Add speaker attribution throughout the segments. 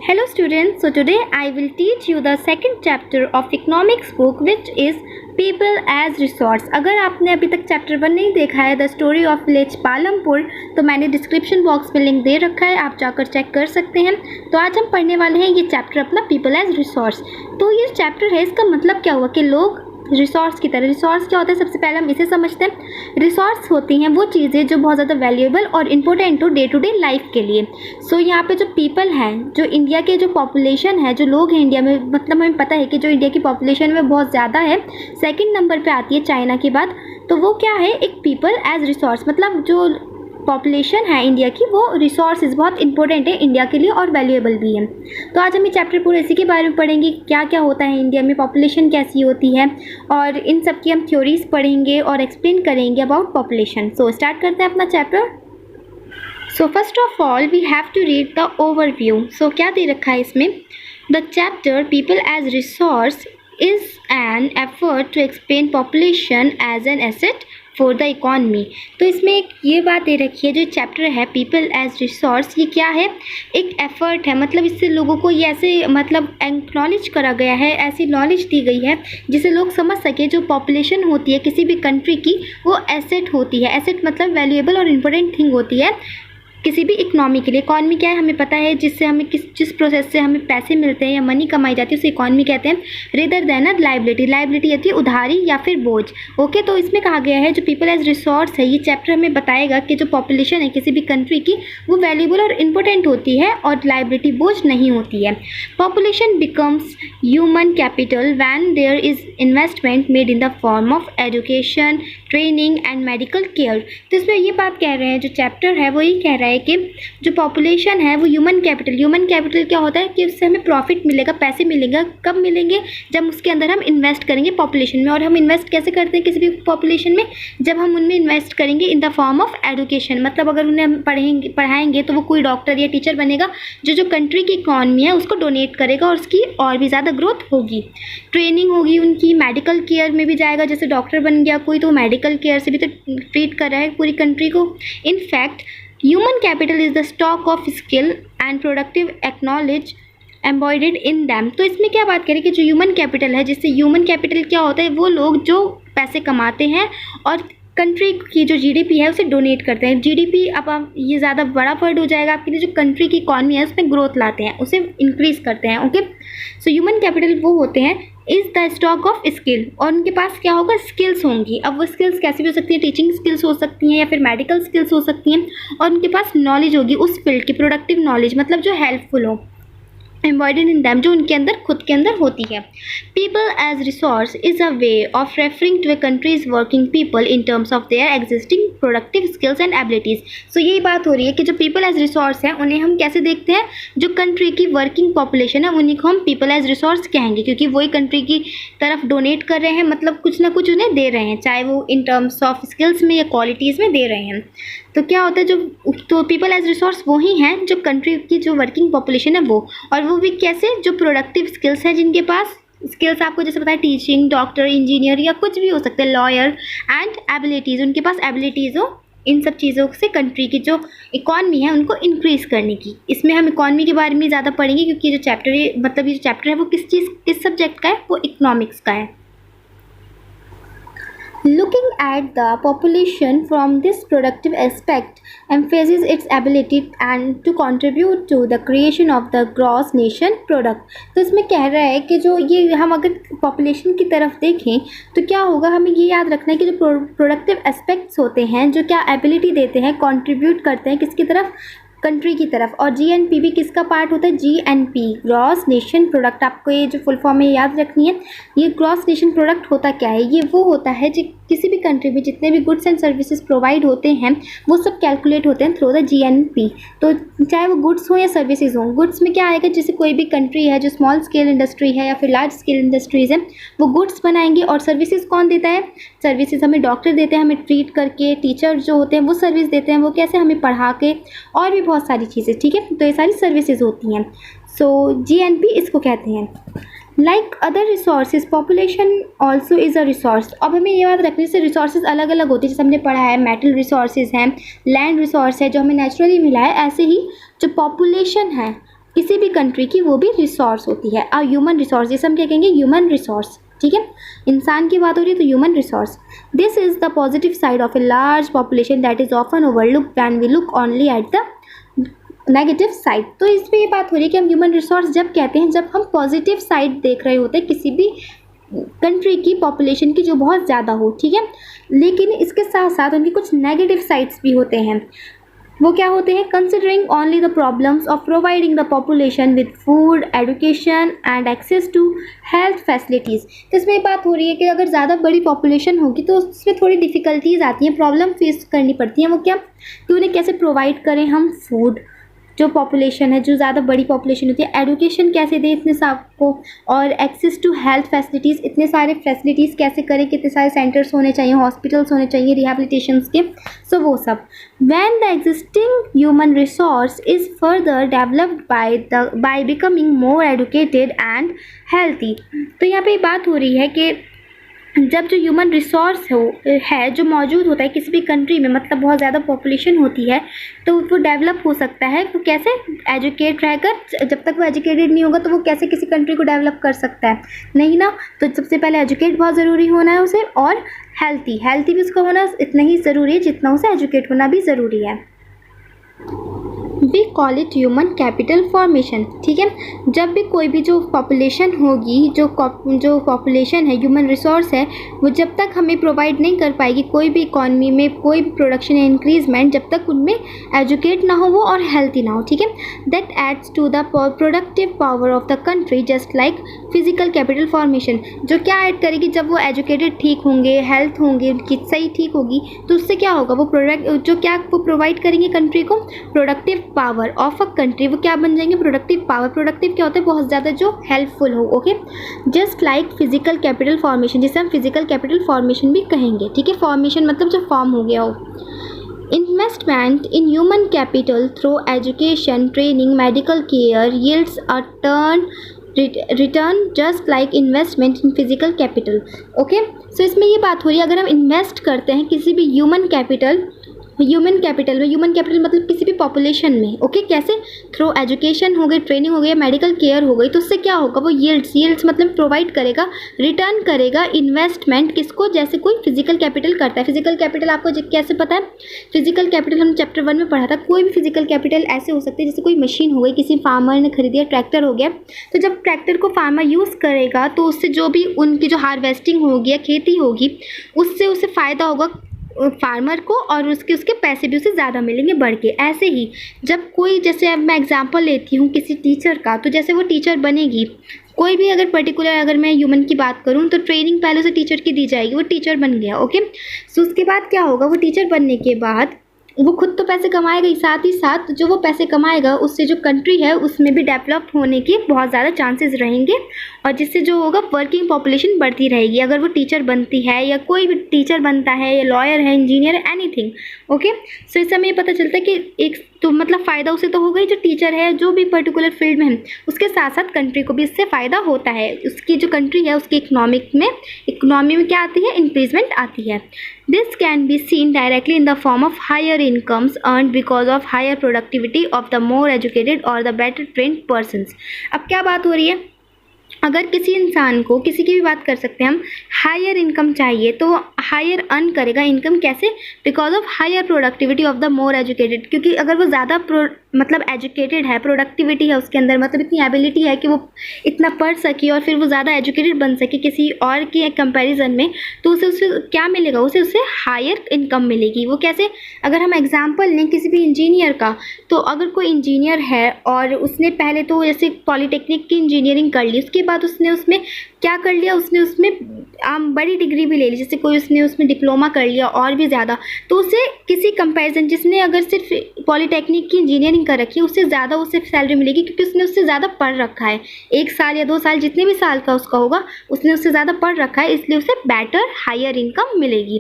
Speaker 1: Hello students, so today I will teach you the second chapter of economics book which is people as resource। अगर आपने अभी तक chapter 1 नहीं देखा है the story of village Palampur तो मैंने डिस्क्रिप्शन बॉक्स में लिंक दे रखा है, आप जाकर चेक कर सकते हैं। तो आज हम पढ़ने वाले हैं ये चैप्टर अपना पीपल एज रिसोर्स। तो ये चैप्टर है, इसका मतलब क्या हुआ कि लोग रिसोर्स की तरह। रिसोर्स क्या होता है, सबसे पहले हम इसे समझते हैं। रिसोर्स होती हैं वो चीज़ें जो बहुत ज़्यादा वैल्यूएबल और इम्पोर्टेंट हो डे टू डे लाइफ के लिए। सो यहाँ पे जो पीपल हैं, जो इंडिया के जो पॉपुलेशन है, जो लोग हैं इंडिया में, मतलब हमें पता है कि जो इंडिया की पॉपुलेशन में बहुत ज़्यादा है, सेकंड नंबर पे आती है चाइना के बाद। तो वो क्या है, एक पीपल एज रिसोर्स, मतलब जो पॉपुलेशन है इंडिया की वो रिसोर्सेज बहुत इंपॉर्टेंट है इंडिया के लिए और वैल्यूएबल भी है। तो आज हम ये चैप्टर पूरे इसी के बारे में पढ़ेंगे, क्या क्या होता है इंडिया में, पॉपुलेशन कैसी होती है, और इन सब की हम थ्योरीज पढ़ेंगे और एक्सप्लेन करेंगे अबाउट पॉपुलेशन। सो स्टार्ट करते हैं अपना chapter. So first of all we have to read the overview. So क्या दे रखा है इसमें, the chapter people as resource is an effort to explain population as an asset for the economy. तो इसमें एक ये बात दे रखी है, जो चैप्टर है पीपल एज रिसोर्स, ये क्या है, एक एफर्ट है। मतलब इससे लोगों को ये ऐसे मतलब एक्नॉलेज करा गया है, ऐसी नॉलेज दी गई है जिससे लोग समझ सके जो पॉपुलेशन होती है किसी भी कंट्री की वो एसेट होती है। एसेट मतलब वैल्यूएबल और इम्पोर्टेंट थिंग होती है किसी भी इकनॉमी के लिए। इकॉनमी क्या है जिससे हमें पता है, जिससे हमें जिस प्रोसेस से हमें पैसे मिलते हैं या मनी कमाई जाती है उसे इकॉनमी कहते हैं, rather than a liability. Liability होती है उधारी या फिर बोझ। ओके, तो इसमें कहा गया है जो पीपल एज रिसोर्स है, ये चैप्टर हमें बताएगा कि जो पॉपुलेशन है किसी भी कंट्री की वो वैल्यूएबल और इम्पोर्टेंट होती है और लाइबिलिटी बोझ नहीं होती है। Population becomes human capital when there is investment made in the form of education, training and medical care. तो इसमें ये बात कह रहे हैं, जो चैप्टर है वो ये कह रहा है कि जो पॉपुलेशन है वो ह्यूमन कैपिटल क्या होता है कि उससे हमें प्रॉफिट मिलेगा, पैसे मिलेगा। कब मिलेंगे, जब उसके अंदर हम इन्वेस्ट करेंगे पॉपुलेशन में। और हम इन्वेस्ट कैसे करते हैं किसी भी पॉपुलेशन में, जब हम उनमें इन्वेस्ट करेंगे इन द फॉर्म ऑफ एजुकेशन। मतलब अगर उन्हें हम पढ़ाएंगे तो वो कोई डॉक्टर या टीचर बनेगा जो कंट्री की इकॉनमी है उसको डोनेट करेगा और उसकी और भी ज़्यादा ग्रोथ होगी। ट्रेनिंग होगी उनकी, मेडिकल केयर में भी जाएगा, जैसे डॉक्टर बन गया कोई तो मेडिकल केयर से भी तो ट्रीट कर रहा है पूरी कंट्री को। In fact human capital is the stock of skill and productive knowledge embodied in them. तो इसमें क्या बात करें कि जो ह्यूमन कैपिटल है, जिससे ह्यूमन कैपिटल क्या होता है, वो लोग जो पैसे कमाते हैं और कंट्री की जो जीडीपी है उसे डोनेट करते हैं। जीडीपी अब आप ये ज़्यादा बड़ा वर्ड हो जाएगा आपके लिए, जो कंट्री की इकॉनमी है उसमें ग्रोथ लाते हैं, उसे इंक्रीज़ करते हैं। ओके, सो ह्यूमन कैपिटल वो होते हैं is the stock of skill, और उनके पास क्या होगा, स्किल्स होंगी। अब वो स्किल्स कैसी भी हो सकती हैं, टीचिंग स्किल्स हो सकती हैं या फिर मेडिकल स्किल्स हो सकती हैं, और उनके पास नॉलेज होगी उस फील्ड की, प्रोडक्टिव नॉलेज, मतलब जो हेल्पफुल हो, एम्बॉयडेड इन दैम, जो उनके अंदर खुद के अंदर होती है। People as resource is a way of referring to a country's working people in terms of their existing productive skills and abilities. So यही बात हो रही है कि जो पीपल एज रिसोर्स हैं उन्हें हम कैसे देखते हैं, जो कंट्री की वर्किंग पॉपुलेशन है उन्हीं को हम पीपल एज रिसोर्स कहेंगे, क्योंकि वही कंट्री की तरफ डोनेट कर रहे हैं, मतलब कुछ ना कुछ उन्हें दे रहे हैं, चाहे वो इन टर्म्स ऑफ स्किल्स में या क्वालिटीज़ में दे रहे हैं। तो क्या होता है, तो पीपल एज रिसोर्स वही हैं जो कंट्री की जो वर्किंग पॉपुलेशन है वो, और वो भी कैसे, जो प्रोडक्टिव स्किल्स हैं जिनके पास, स्किल्स आपको जैसे पता है टीचिंग, डॉक्टर, इंजीनियर या कुछ भी हो सकता है, लॉयर, एंड एबिलिटीज़, उनके पास एबिलिटीज़ हो इन सब चीज़ों से कंट्री की जो इकॉनमी है उनको इंक्रीज़ करने की। इसमें हम इकॉनमी के बारे में ज़्यादा पढ़ेंगे, क्योंकि जो चैप्टर है, मतलब ये जो चैप्टर है वो किस सब्जेक्ट का है, वो इकोनॉमिक्स का है। Looking at the population from this productive aspect emphasizes its ability and to contribute to the creation of the gross nation product। तो इसमें कह रहा है कि जो ये हम अगर पॉपुलेशन की तरफ देखें तो क्या होगा, हमें ये याद रखना है कि जो प्रोडक्टिव एस्पेक्ट्स होते हैं, जो क्या एबिलिटी देते हैं, कंट्रीब्यूट करते हैं किसकी तरफ, कंट्री की तरफ। और जीएनपी भी किसका पार्ट होता है, जीएनपी, ग्रॉस नेशन प्रोडक्ट। आपको ये जो फुल फॉर्म है याद रखनी है। ये ग्रॉस नेशन प्रोडक्ट होता क्या है, ये वो होता है जो किसी भी कंट्री में जितने भी गुड्स एंड सर्विसेज प्रोवाइड होते हैं वो सब कैलकुलेट होते हैं थ्रू द जीएनपी। तो चाहे वो गुड्स हो या सर्विसेज हो, गुड्स में क्या आएगा, जैसे कोई भी कंट्री है जो स्मॉल स्केल इंडस्ट्री है या फिर लार्ज स्केल इंडस्ट्रीज़ है, वो गुड्स बनाएंगे। और सर्विसेज कौन देता है, सर्विसेज हमें डॉक्टर देते हैं, हमें ट्रीट करके, टीचर जो होते हैं वो सर्विस देते हैं, वो कैसे, हमें पढ़ा के, और भी बहुत सारी चीज़ें। ठीक है, तो ये सारी सर्विसेज होती हैं। सो जीएनपी इसको कहते हैं। Like other resources population also is a resource. अब हमें ये बात रखनी है, जैसे रिसोर्सेज अलग अलग होती है, जैसे हमने पढ़ा है मेटल रिसोर्सेज हैं, लैंड रिसोर्स है जो हमें नेचुरली मिला है, ऐसे ही जो पॉपुलेशन है किसी भी कंट्री की वो भी रिसोर्स होती है। ह्यूमन रिसोर्स, जैसे हम क्या कहेंगे, ह्यूमन रिसोर्स, ठीक है, इंसान की बात हो रही है तो human resource. This is the positive side of a large population that is often overlooked when we look only at the negative side. तो इस पर ये बात हो रही है कि हम ह्यूमन रिसोर्स जब कहते हैं जब हम पॉजिटिव साइड देख रहे होते हैं किसी भी कंट्री की पॉपुलेशन की जो बहुत ज़्यादा हो, ठीक है, लेकिन इसके साथ साथ उनकी कुछ नेगेटिव साइड्स भी होते हैं। वो क्या होते हैं? Considering only the problems of providing the population with food, education and access to health facilities. तो इसमें बात हो रही है कि अगर ज़्यादा बड़ी पॉपुलेशन होगी तो उसमें थोड़ी डिफ़िकल्टीज़ आती हैं, प्रॉब्लम फेस करनी पड़ती हैं। वो क्या कि उन्हें कैसे प्रोवाइड करें हम फूड, जो पॉपुलेशन है, जो ज़्यादा बड़ी पॉपुलेशन होती है, एजुकेशन कैसे दें इतने सबको, और एक्सेस टू हेल्थ फैसिलिटीज़, इतने सारे फैसिलिटीज़ कैसे करें, कितने सारे सेंटर्स होने चाहिए, हॉस्पिटल्स होने चाहिए रिहैबिलिटेशंस के, सो वो सब। When the existing human resource is further developed by becoming more educated and healthy. तो यहाँ पे बात हो रही है कि जब जो ह्यूमन रिसोर्स है जो मौजूद होता है किसी भी कंट्री में, मतलब बहुत ज़्यादा पॉपुलेशन होती है, तो वो डेवलप हो सकता है। वो कैसे? एजुकेट रहकर। जब तक वो एजुकेटेड नहीं होगा तो वो कैसे किसी कंट्री को डेवलप कर सकता है? नहीं ना। तो सबसे पहले एजुकेट बहुत ज़रूरी होना है उसे, और हेल्थी भी उसका होना इतना ही ज़रूरी है जितना उसे एजुकेट होना भी ज़रूरी है। We call it human capital formation, ठीक है। जब भी कोई भी जो पॉपुलेशन होगी, जो पॉपुलेशन है, ह्यूमन रिसोर्स है, वो जब तक हमें प्रोवाइड नहीं कर पाएगी कोई भी इकॉनमी में कोई भी प्रोडक्शन या इंक्रीजमेंट, जब तक उनमें एजुकेट ना हो वो और हेल्थी ना हो, ठीक है। That adds to the productive power of the country just like physical capital formation. जो क्या ऐड करेगी? जब वो एजुकेटेड ठीक होंगे, हेल्थ होंगे उनकी सही ठीक होगी, तो उससे क्या होगा? वो वो प्रोवाइड करेंगे कंट्री को productive power of a country. वो क्या बन जाएंगे? Productive power. प्रोडक्टिव क्या होता है? बहुत ज़्यादा जो हेल्पफुल हो, okay. Just like physical capital formation, जिसे हम फिजिकल कैपिटल फॉर्मेशन भी कहेंगे, ठीक है। फॉर्मेशन मतलब जब फॉर्म हो गया हो। Investment in human capital through education, training, medical care yields a return just like investment in physical capital, okay। so इसमें ये बात हो रही है, अगर हम इन्वेस्ट करते हैं किसी भी ह्यूमन कैपिटल में, ह्यूमन कैपिटल मतलब किसी भी पॉपुलेशन में, ओके। कैसे? थ्रू एजुकेशन हो गई, ट्रेनिंग हो गई, मेडिकल केयर हो गई, तो उससे क्या होगा? वो यील्ड्स मतलब प्रोवाइड करेगा, रिटर्न करेगा इन्वेस्टमेंट किसको? जैसे कोई फिजिकल कैपिटल करता है। फिजिकल कैपिटल आपको कैसे पता है? फिजिकल कैपिटल हम चैप्टर 1 में पढ़ा था। कोई भी फिजिकल कैपिटल ऐसे हो सकते हैं जैसे कोई मशीन हो गई, किसी फार्मर ने खरीदी है, ट्रैक्टर हो गया, तो जब ट्रैक्टर को फार्मर यूज़ करेगा तो उससे जो भी उनकी जो हार्वेस्टिंग होगी या खेती होगी उससे उसे फ़ायदा होगा फार्मर को, और उसके पैसे भी उसे ज़्यादा मिलेंगे बढ़ के। ऐसे ही जब कोई, जैसे अब मैं एग्जांपल लेती हूँ किसी टीचर का, तो जैसे वो टीचर बनेगी, कोई भी अगर पर्टिकुलर अगर मैं ह्यूमन की बात करूँ तो ट्रेनिंग पहले उसे टीचर की दी जाएगी, वो टीचर बन गया, ओके। सो उसके बाद क्या होगा? वो टीचर बनने के बाद वो खुद तो पैसे कमाएगा ही, साथ ही साथ जो वो पैसे कमाएगा उससे जो कंट्री है उसमें भी डेवलप होने के बहुत ज़्यादा चांसेस रहेंगे, और जिससे जो होगा वर्किंग पॉपुलेशन बढ़ती रहेगी। अगर वो टीचर बनती है या कोई भी टीचर बनता है या लॉयर है, इंजीनियर है, एनीथिंग, ओके। सो इससे हमें ये पता चलता है कि एक तो मतलब फ़ायदा उसे तो होगा ही, जो टीचर है जो भी पर्टिकुलर फील्ड में है, उसके साथ साथ कंट्री को भी इससे फ़ायदा होता है। उसकी जो कंट्री है उसकी इकोनॉमी में क्या आती है? इंक्रीजमेंट आती है। This can be seen directly in the form of higher incomes earned because of higher productivity of the more educated और द बेटर ट्रेन्ड पर्सन्स। अब क्या बात हो रही है? अगर किसी इंसान को, किसी की भी बात कर सकते हैं हम, हायर इनकम चाहिए तो हायर अर्न करेगा इनकम। कैसे? Because of higher productivity of the more educated. क्योंकि अगर वो ज़्यादा मतलब एजुकेटेड है, प्रोडक्टिविटी है उसके अंदर, मतलब इतनी एबिलिटी है कि वो इतना पढ़ सके और फिर वो ज़्यादा एजुकेटेड बन सके किसी और के कंपैरिजन में, तो उससे क्या मिलेगा? उससे हायर इनकम मिलेगी। वो कैसे? अगर हम एग्जांपल लें किसी भी इंजीनियर का, तो अगर कोई इंजीनियर है और उसने पहले तो जैसे पॉलीटेक्निक की इंजीनियरिंग कर ली, उसके बाद उसने उसमें क्या कर लिया? उसने उसमें बड़ी डिग्री भी ले ली, जैसे कोई उसने उसमें डिप्लोमा कर लिया और भी ज़्यादा, तो उसे किसी कंपैरिजन, जिसने अगर सिर्फ पॉलीटेक्निक की इंजीनियरिंग कर रखी है, उससे ज़्यादा उसे सैलरी मिलेगी क्योंकि उसने उससे ज़्यादा पढ़ रखा है। 1 साल या 2 साल जितने भी साल का उसका होगा, उसने उससे ज़्यादा पढ़ रखा है, इसलिए उसे बेटर हायर इनकम मिलेगी।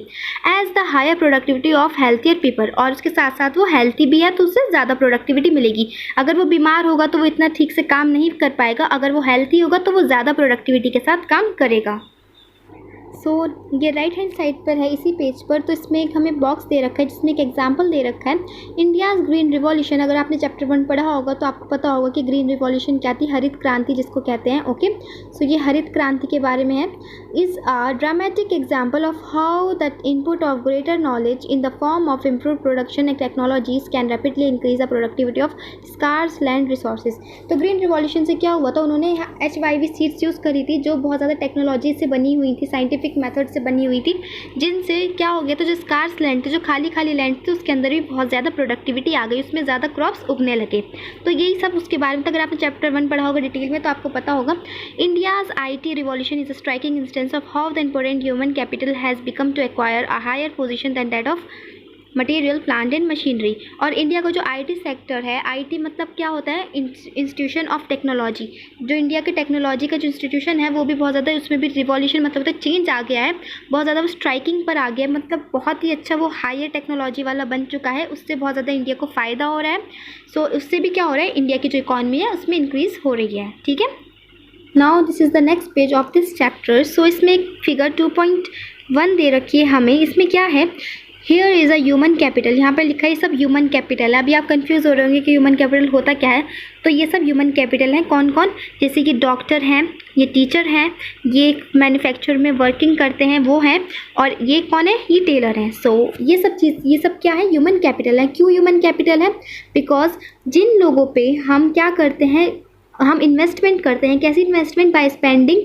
Speaker 1: As the higher productivity of healthier people, और उसके साथ साथ वो हेल्थी भी है तो उससे ज़्यादा प्रोडक्टिविटी मिलेगी। अगर वो बीमार होगा तो वो इतना ठीक से काम नहीं कर पाएगा, अगर वो हेल्थी होगा तो वो वो ज़्यादा प्रोडक्टिविटी के साथ काम करेगा। सो ये राइट हैंड साइड पर है इसी पेज पर, तो इसमें एक हमें बॉक्स दे रखा है जिसमें एक एग्जांपल दे रखा है, इंडियाज़ ग्रीन रिवॉल्यूशन। अगर आपने चैप्टर 1 पढ़ा होगा तो आपको पता होगा कि ग्रीन रिवॉल्यूशन क्या थी, हरित क्रांति जिसको कहते हैं। ओके, सो ये हरित क्रांति के बारे में है। Is a dramatic example of how that input of greater knowledge in the form of improve production and technologies can rapidly increase the productivity of scarce land resources. तो ग्रीन रिवॉल्यूशन से क्या हुआ था, उन्होंने HYV सीड्स यूज़ करी थी जो बहुत ज़्यादा टेक्नोलॉजी से बनी हुई थी, साइंटिफिक मेथड से बनी हुई थी, जिनसे क्या हो गया, तो जो स्कार्स लैंड थे, जो खाली खाली लैंड थे, उसके अंदर भी बहुत ज़्यादा प्रोडक्टिविटी आ गई, उसमें ज़्यादा क्रॉप्स उगने लगे। तो यही सब उसके बारे में, तो अगर आपने चैप्टर 1 पढ़ा होगा डिटेल में तो आपको पता होगा। India's IT revolution is a striking instance of how the important human capital has become to acquire a higher position than that of material plant and machinery. और इंडिया का जो IT सेक्टर है, IT मतलब क्या होता है, institution of technology. जो India के टेक्नोलॉजी का जो इंस्टीट्यूशन है वो भी बहुत ज़्यादा, उसमें भी रिवॉल्यूशन मतलब तो चेंज आ गया है, बहुत ज़्यादा वो स्ट्राइकिंग पर आ गया है, मतलब बहुत ही अच्छा वो हायर टेक्नोलॉजी वाला बन चुका है। उससे बहुत ज़्यादा इंडिया को फ़ायदा हो रहा है। सो उससे भी क्या हो रहा है, इंडिया की जो इकॉनमी है उसमें इंक्रीज़ हो रही है। ठीक है, now this is the next page of this chapter. So इसमें एक फिगर 2.1 दे रखी है हमें। इसमें क्या है, here is a human capital, यहाँ पर लिखा है ये सब ह्यूमन कैपिटल है। अभी आप कंफ्यूज हो रहे होंगे कि ह्यूमन कैपिटल होता क्या है, तो ये सब ह्यूमन कैपिटल हैं। कौन कौन, जैसे कि डॉक्टर हैं, ये टीचर हैं, ये मैन्युफैक्चर में वर्किंग करते हैं वो हैं, और ये कौन है, ये टेलर हैं। सो ये सब चीज़, ये सब क्या है, ह्यूमन कैपिटल है। क्यों ह्यूमन कैपिटल है, बिकॉज जिन लोगों पे हम क्या करते हैं, हम इन्वेस्टमेंट करते हैं। कैसी इन्वेस्टमेंट, बाय स्पेंडिंग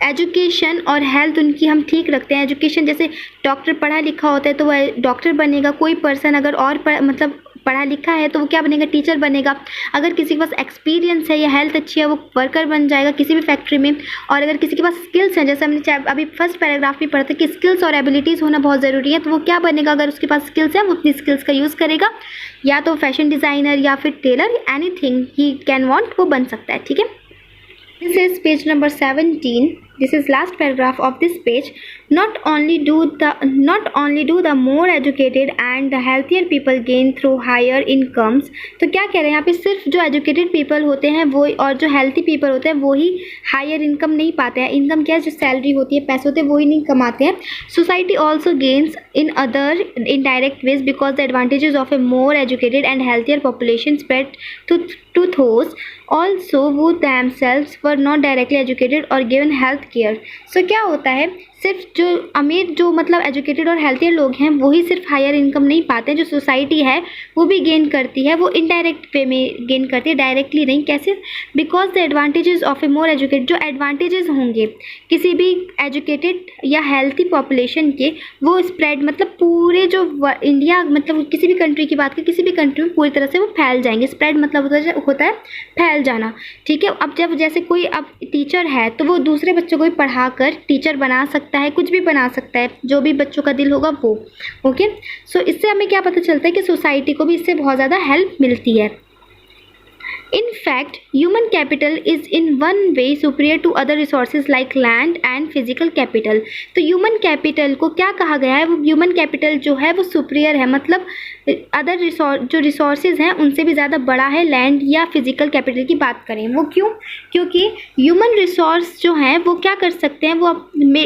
Speaker 1: एजुकेशन और हेल्थ उनकी हम ठीक रखते हैं। एजुकेशन जैसे डॉक्टर पढ़ा लिखा होता है तो वह डॉक्टर बनेगा, कोई पर्सन अगर और मतलब पढ़ा लिखा है तो वो क्या बनेगा, टीचर बनेगा। अगर किसी के पास एक्सपीरियंस है या हेल्थ अच्छी है वो वर्कर बन जाएगा किसी भी फैक्ट्री में। और अगर किसी के पास स्किल्स हैं, जैसे हमने अभी फर्स्ट पैराग्राफ में पढ़ा था कि स्किल्स और एबिलिटीज़ होना बहुत ज़रूरी है, तो वो क्या बनेगा, अगर उसके पास स्किल्स है वो अपनी स्किल्स का यूज़ करेगा, या तो फैशन डिज़ाइनर या फिर tailor, anything he can want वो बन सकता है। ठीक है, this is page number 17. This is last paragraph of this page. Not only do the more educated and the healthier people gain through higher incomes. तो क्या कह रहे हैं यहाँ पे, सिर्फ जो एजुकेटेड पीपल होते हैं वो और जो हेल्थी पीपल होते हैं वो ही हायर इनकम नहीं पाते हैं। इनकम क्या है, जो सैलरी होती है, पैसे होते हैं, वो ही नहीं कमाते हैं। Society also gains in other indirect ways because the advantages of a more educated and healthier population spread to those also who themselves were not directly educated or given health care. So क्या होता है, सिर्फ जो अमीर, जो मतलब educated और healthier लोग हैं वही सिर्फ हायर इनकम नहीं पाते हैं, जो सोसाइटी है वो भी गेन करती है, वो इनडायरेक्ट वे में गेन करती है, डायरेक्टली नहीं। कैसे, because the advantages of a more educated, जो एडवांटेजेस होंगे किसी भी एजुकेटेड या हेल्थी पॉपुलेशन के, वो स्प्रेड मतलब पूरे जो इंडिया, मतलब किसी भी कंट्री की बात करें, किसी भी कंट्री में पूरी तरह से वो फैल जाएंगे। स्प्रेड मतलब होता है फैल जाना। ठीक है, अब जब जैसे कोई अब टीचर है तो वो दूसरे बच्चों को भी पढ़ा कर टीचर बना सकता है, कुछ भी बना सकता है, जो भी बच्चों का दिल होगा वो। ओके, सो इससे हमें क्या पता चलता है कि सोसाइटी को भी इससे बहुत ज़्यादा हेल्प मिलती है। In fact, human capital is in one way superior to other resources like land and physical capital. तो human capital को क्या कहा गया है, वो human capital जो है वो superior है, मतलब अदर जो रिसोर्सेज हैं उनसे भी ज़्यादा बड़ा है लैंड या फिजिकल कैपिटल की बात करें। वो क्यों, क्योंकि ह्यूमन रिसोर्स जो हैं वो क्या कर सकते हैं, वो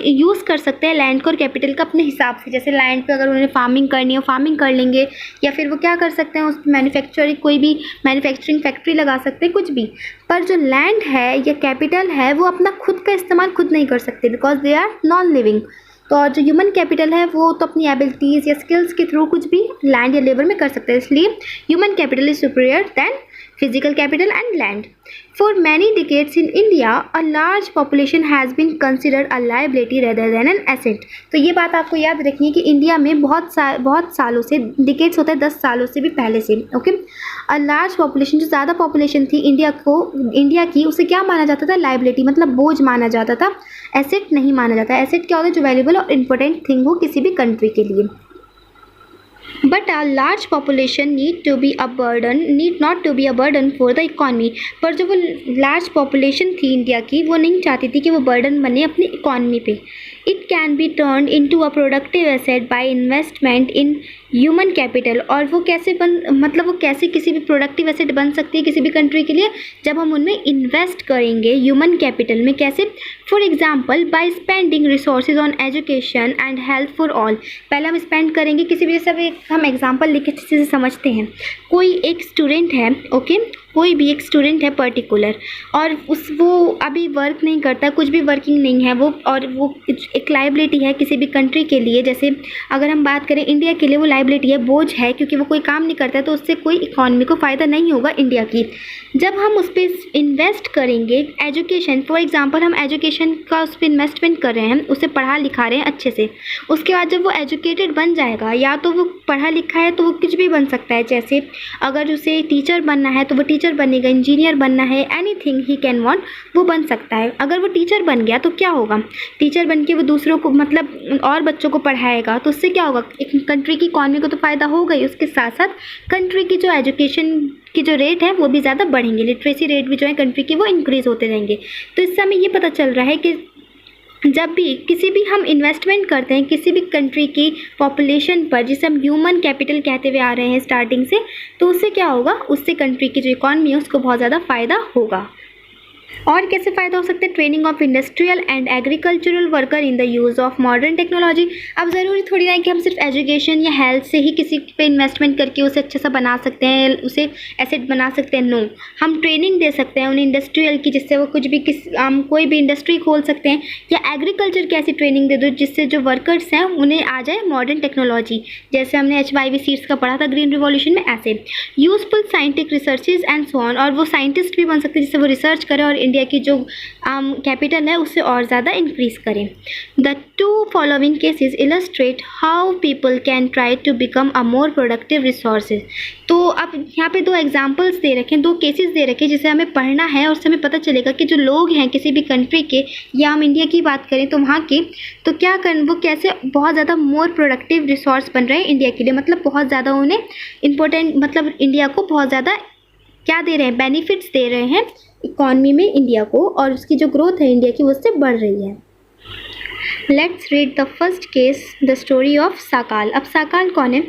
Speaker 1: यूज़ कर सकते हैं लैंड को और कैपिटल का अपने हिसाब से। जैसे लैंड पे अगर उन्हें फार्मिंग करनी हो फार्मिंग कर लेंगे, या फिर वो क्या कर सकते हैं, उस मैन्युफैक्चरिंग, कोई भी मैन्युफैक्चरिंग फैक्ट्री लगा सकते हैं, कुछ भी। पर जो लैंड है या कैपिटल है वो अपना खुद का इस्तेमाल खुद नहीं कर सकते, because they are non living. तो और जो ह्यूमन कैपिटल है वो तो अपनी एबिलिटीज़ या स्किल्स के थ्रू कुछ भी लैंड या लेबर में कर सकते हैं, इसलिए human capital is superior then physical capital and land. For many decades in India, a large population has been considered a liability rather than an asset. तो ये बात आपको याद रखनी है कि इंडिया में बहुत सालों से, डिकेड्स होता है 10 सालों से भी पहले से, ओके। अ लार्ज पॉपुलेशन, जो ज़्यादा पॉपुलेशन थी इंडिया की, उसे क्या माना जाता था, लाइबिलिटी मतलब बोझ माना जाता था, एसेट नहीं माना जाता। एसेट क्या होता है, जो वैल्यूबल और इंपॉर्टेंट थिंग हो किसी भी कंट्री के लिए। But a large population need not to be a burden for the economy. पर जो वो लार्ज पॉपुलेशन थी इंडिया की, वो नहीं चाहती थी कि वो बर्डन बने अपनी इकॉनमी पे। It can be turn into a productive asset by investment in human capital. और वो कैसे वो कैसे किसी भी प्रोडक्टिव एसेट बन सकती है किसी भी कंट्री के लिए, जब हम उनमें इन्वेस्ट करेंगे ह्यूमन कैपिटल में। कैसे? For example by spending resources on education and health for all. पहले हम स्पेंड करेंगे किसी भी, जैसे हम एग्जाम्पल लिखे से समझते हैं। कोई एक स्टूडेंट है, ओके, कोई भी एक स्टूडेंट है पर्टिकुलर, और वो अभी वर्क नहीं करता, कुछ भी वर्किंग नहीं है वो, और वो एक लाइबिलिटी है किसी भी कंट्री के लिए। जैसे अगर हम बात करें इंडिया के लिए, वो लाइबिलिटी है, बोझ है, क्योंकि वो कोई काम नहीं करता है, तो उससे कोई इकॉनमी को फ़ायदा नहीं होगा इंडिया की। जब हम उस पर इन्वेस्ट करेंगे, एजुकेशन फॉर एग्जांपल, हम एजुकेशन का उस पर इन्वेस्टमेंट कर रहे हैं, उसे पढ़ा लिखा रहे हैं अच्छे से, उसके बाद जब वो एजुकेटेड बन जाएगा, या तो वो पढ़ा लिखा है तो वो कुछ भी बन सकता है। जैसे अगर उसे टीचर बनना है तो वो टीचर बनेगा, इंजीनियर बनना है, एनीथिंग ही कैन वांट, वो बन सकता है। अगर वो टीचर बन गया तो क्या होगा? टीचर बन के वो दूसरों को और बच्चों को पढ़ाएगा, तो उससे क्या होगा? एक कंट्री की इकॉनमी को तो फ़ायदा होगा ही, उसके साथ साथ कंट्री की जो एजुकेशन की जो रेट है वो भी ज़्यादा बढ़ेंगे, लिटरेसी रेट भी जो है कंट्री की वो इंक्रीज़ होते रहेंगे। तो इससे हमें ये पता चल रहा है कि जब भी किसी भी हम इन्वेस्टमेंट करते हैं किसी भी कंट्री की पॉपुलेशन पर, जिसे हम ह्यूमन कैपिटल कहते हुए आ रहे हैं स्टार्टिंग से, तो उससे क्या होगा? उससे कंट्री की जो इकॉनमी है उसको बहुत ज़्यादा फ़ायदा होगा। और कैसे फ़ायदा हो सकता है? Training of industrial and agricultural worker in the use of modern technology. अब ज़रूरी थोड़ी ना है कि हम सिर्फ एजुकेशन या हेल्थ से ही किसी पे इन्वेस्टमेंट करके उसे अच्छा सा बना सकते हैं, उसे एसेट बना सकते हैं। नो, हम ट्रेनिंग दे सकते हैं उन्हें इंडस्ट्रियल की, जिससे वो कुछ भी कोई भी इंडस्ट्री खोल सकते हैं, या एग्रीकल्चर की ऐसी ट्रेनिंग दे दो जिससे जो वर्कर्स हैं उन्हें आ जाए मॉडर्न टेक्नोलॉजी, जैसे हमने HYV सीड्स का पढ़ा था ग्रीन रिवॉल्यूशन में। ऐसे useful scientific researches and so on, और वो साइंटिस्ट भी बन सकते हैं जिससे वो रिसर्च करें और इंडिया की जो कैपिटल है उससे और ज़्यादा इंक्रीज़ करें। The two following cases illustrate how people can try to become a more productive resources. तो अब यहाँ पे दो एग्जांपल्स दे रखे हैं, दो केसेस दे रखे हैं जिसे हमें पढ़ना है, और उससे हमें पता चलेगा कि जो लोग हैं किसी भी कंट्री के, या हम इंडिया की बात करें तो वहाँ के, तो क्या कर वो कैसे बहुत ज़्यादा मोर प्रोडक्टिव रिसोर्स बन रहे हैं इंडिया के लिए। बहुत ज़्यादा उन्हें इम्पोर्टेंट, इंडिया को बहुत ज़्यादा क्या दे रहे हैं? बेनिफिट्स दे रहे हैं इकॉनमी में इंडिया को, और उसकी जो ग्रोथ है इंडिया की वो उससे बढ़ रही है। Let's read the first case, the story of Sakal. अब साकाल कौन है?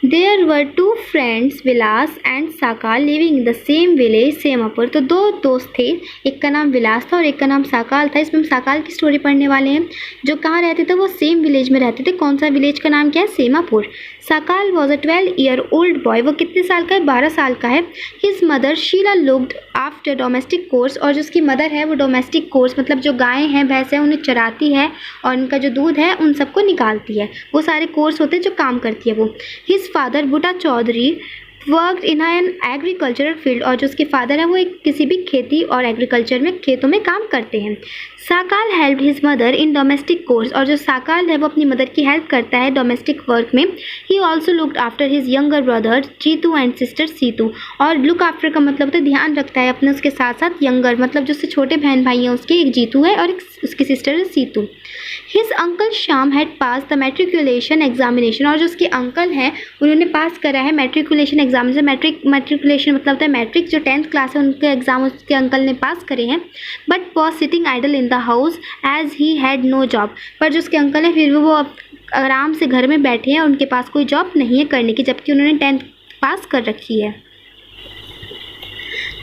Speaker 1: There were two friends, Vilas and Sakal, living in the same village Semapur. तो दो दोस्त थे, एक का नाम विलास था और एक का नाम साकाल था। इसमें हम साकाल की स्टोरी पढ़ने वाले हैं, जो कहाँ रहते थे? वो सेम विलेज में रहते थे। कौन सा विलेज का नाम क्या है? Semapur. Sakal was a 12-year-old boy. वो कितने साल का है? 12 साल का है। His mother Sheela looked after domestic chores, और जो उसकी मदर है वो डोमेस्टिक कोर्स जो गायें हैं भैंस हैं उन्हें चराती है, और उनका जो दूध है उन सबको निकालती है। वो सारे कोर्स होते हैं जो काम करती है वो। His father Buta Chaudhary worked in an agricultural field, और जो उसके फादर है वो एक किसी भी खेती और एग्रीकल्चर में खेतों में काम करते हैं। Sakal help his mother in domestic chores, और जो साकाल है वो अपनी मदर की हेल्प करता है डोमेस्टिक वर्क में। He also looked after his younger brother Jeetu and sister Seetu, और लुक आफ्टर का मतलब तो ध्यान रखता है अपने, उसके साथ साथ यंगर जो उससे छोटे बहन भाई हैं उसके, एक जीतू है और एक उसकी सिस्टर है Situ. His uncle Shyam had pass the matriculation examination, और जो उसके अंकल हैं उन्होंने पास करा है मैट्रिकुलेशन एग्जामिनेशन। मैट्रिकुलेशन मतलब होता है मैट्रिक, जो 10th क्लास है उनके एग्जाम उसके अंकल ने पास करे हैं। But was sitting idle in the house as he had no job, पर जो उसके अंकल हैं फिर वो आराम से घर में बैठे हैं, उनके पास कोई जॉब नहीं है करने की, जबकि उन्होंने 10th पास कर रखी है।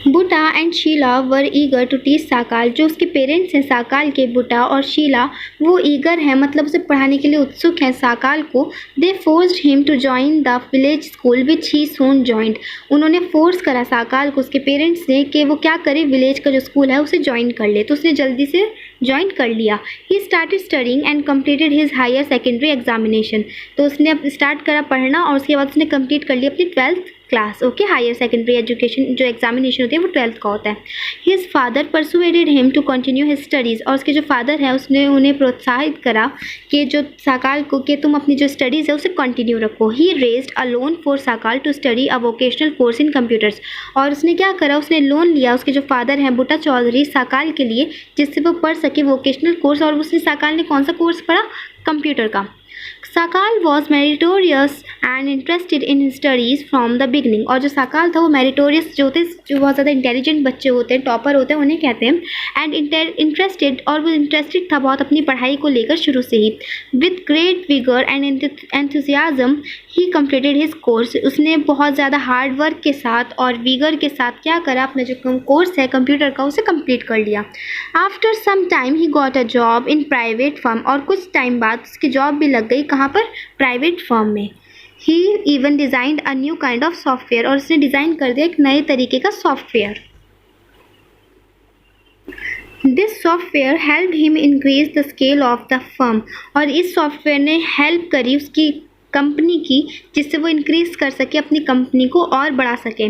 Speaker 1: Buta and Sheila were eager to teach Sakal, जो उसके पेरेंट्स हैं साकाल के, बुटा और शीला, वो ईगर हैं उसे पढ़ाने के लिए उत्सुक हैं साकाल को। They forced him to join the village school which he soon joined, उन्होंने फोर्स करा साकाल को उसके पेरेंट्स ने कि वो क्या करे, विलेज का जो स्कूल है उसे ज्वाइन कर ले, तो उसने जल्दी से ज्वाइन कर लिया। He started studying and completed his higher secondary examination, तो उसने अब स्टार्ट करा पढ़ना और उसके बाद उसने कम्प्लीट कर लिया अपनी 12th class. Okay, higher secondary education जो एग्जामिनेशन होती है वो 12th का होता है। His father persuaded him to continue his studies, और उसके जो फादर है उसने उन्हें प्रोत्साहित करा कि जो साकाल को कि तुम अपनी जो स्टडीज़ है उसे कंटिन्यू रखो। He raised a loan for Sakal to study a vocational course in computers, और उसने क्या करा, उसने लोन लिया उसके जो फादर हैं बुटा चौधरी साकाल के लिए, जिससे वो पढ़ सके वोकेशनल कोर्स। और उसने साकाल ने कौन सा कोर्स पढ़ा? कंप्यूटर का। Sakal was meritorious and interested in studies from the beginning. और जो साकाल था वो मेरिटोरियस जो होते जो बहुत ज़्यादा इंटेलिजेंट बच्चे होते हैं, टॉपर होते हैं, उन्हें कहते हैं। एंड इंटरेस्टेड, और वो इंटरेस्टेड था बहुत अपनी पढ़ाई को लेकर शुरू से ही। With great vigour and enthusiasm he completed his course. उसने बहुत ज़्यादा हार्ड वर्क के साथ और विगर के साथ क्या करा, अपना जो कोर्स है कंप्यूटर का उसे कंप्लीट कर लिया। After some time he got a job in private firm. और कुछ टाइम बाद उसकी जॉब भी लग गई, कहाँ पर, प्राइवेट फर्म में। He even designed a new kind of software. और उसने डिज़ाइन कर दिया एक नए तरीके का software. This software help him increase the scale of the firm. और इस सॉफ्टवेयर ने हेल्प करी उसकी कंपनी की, जिससे वो इंक्रीज कर सके अपनी कंपनी को और बढ़ा सके।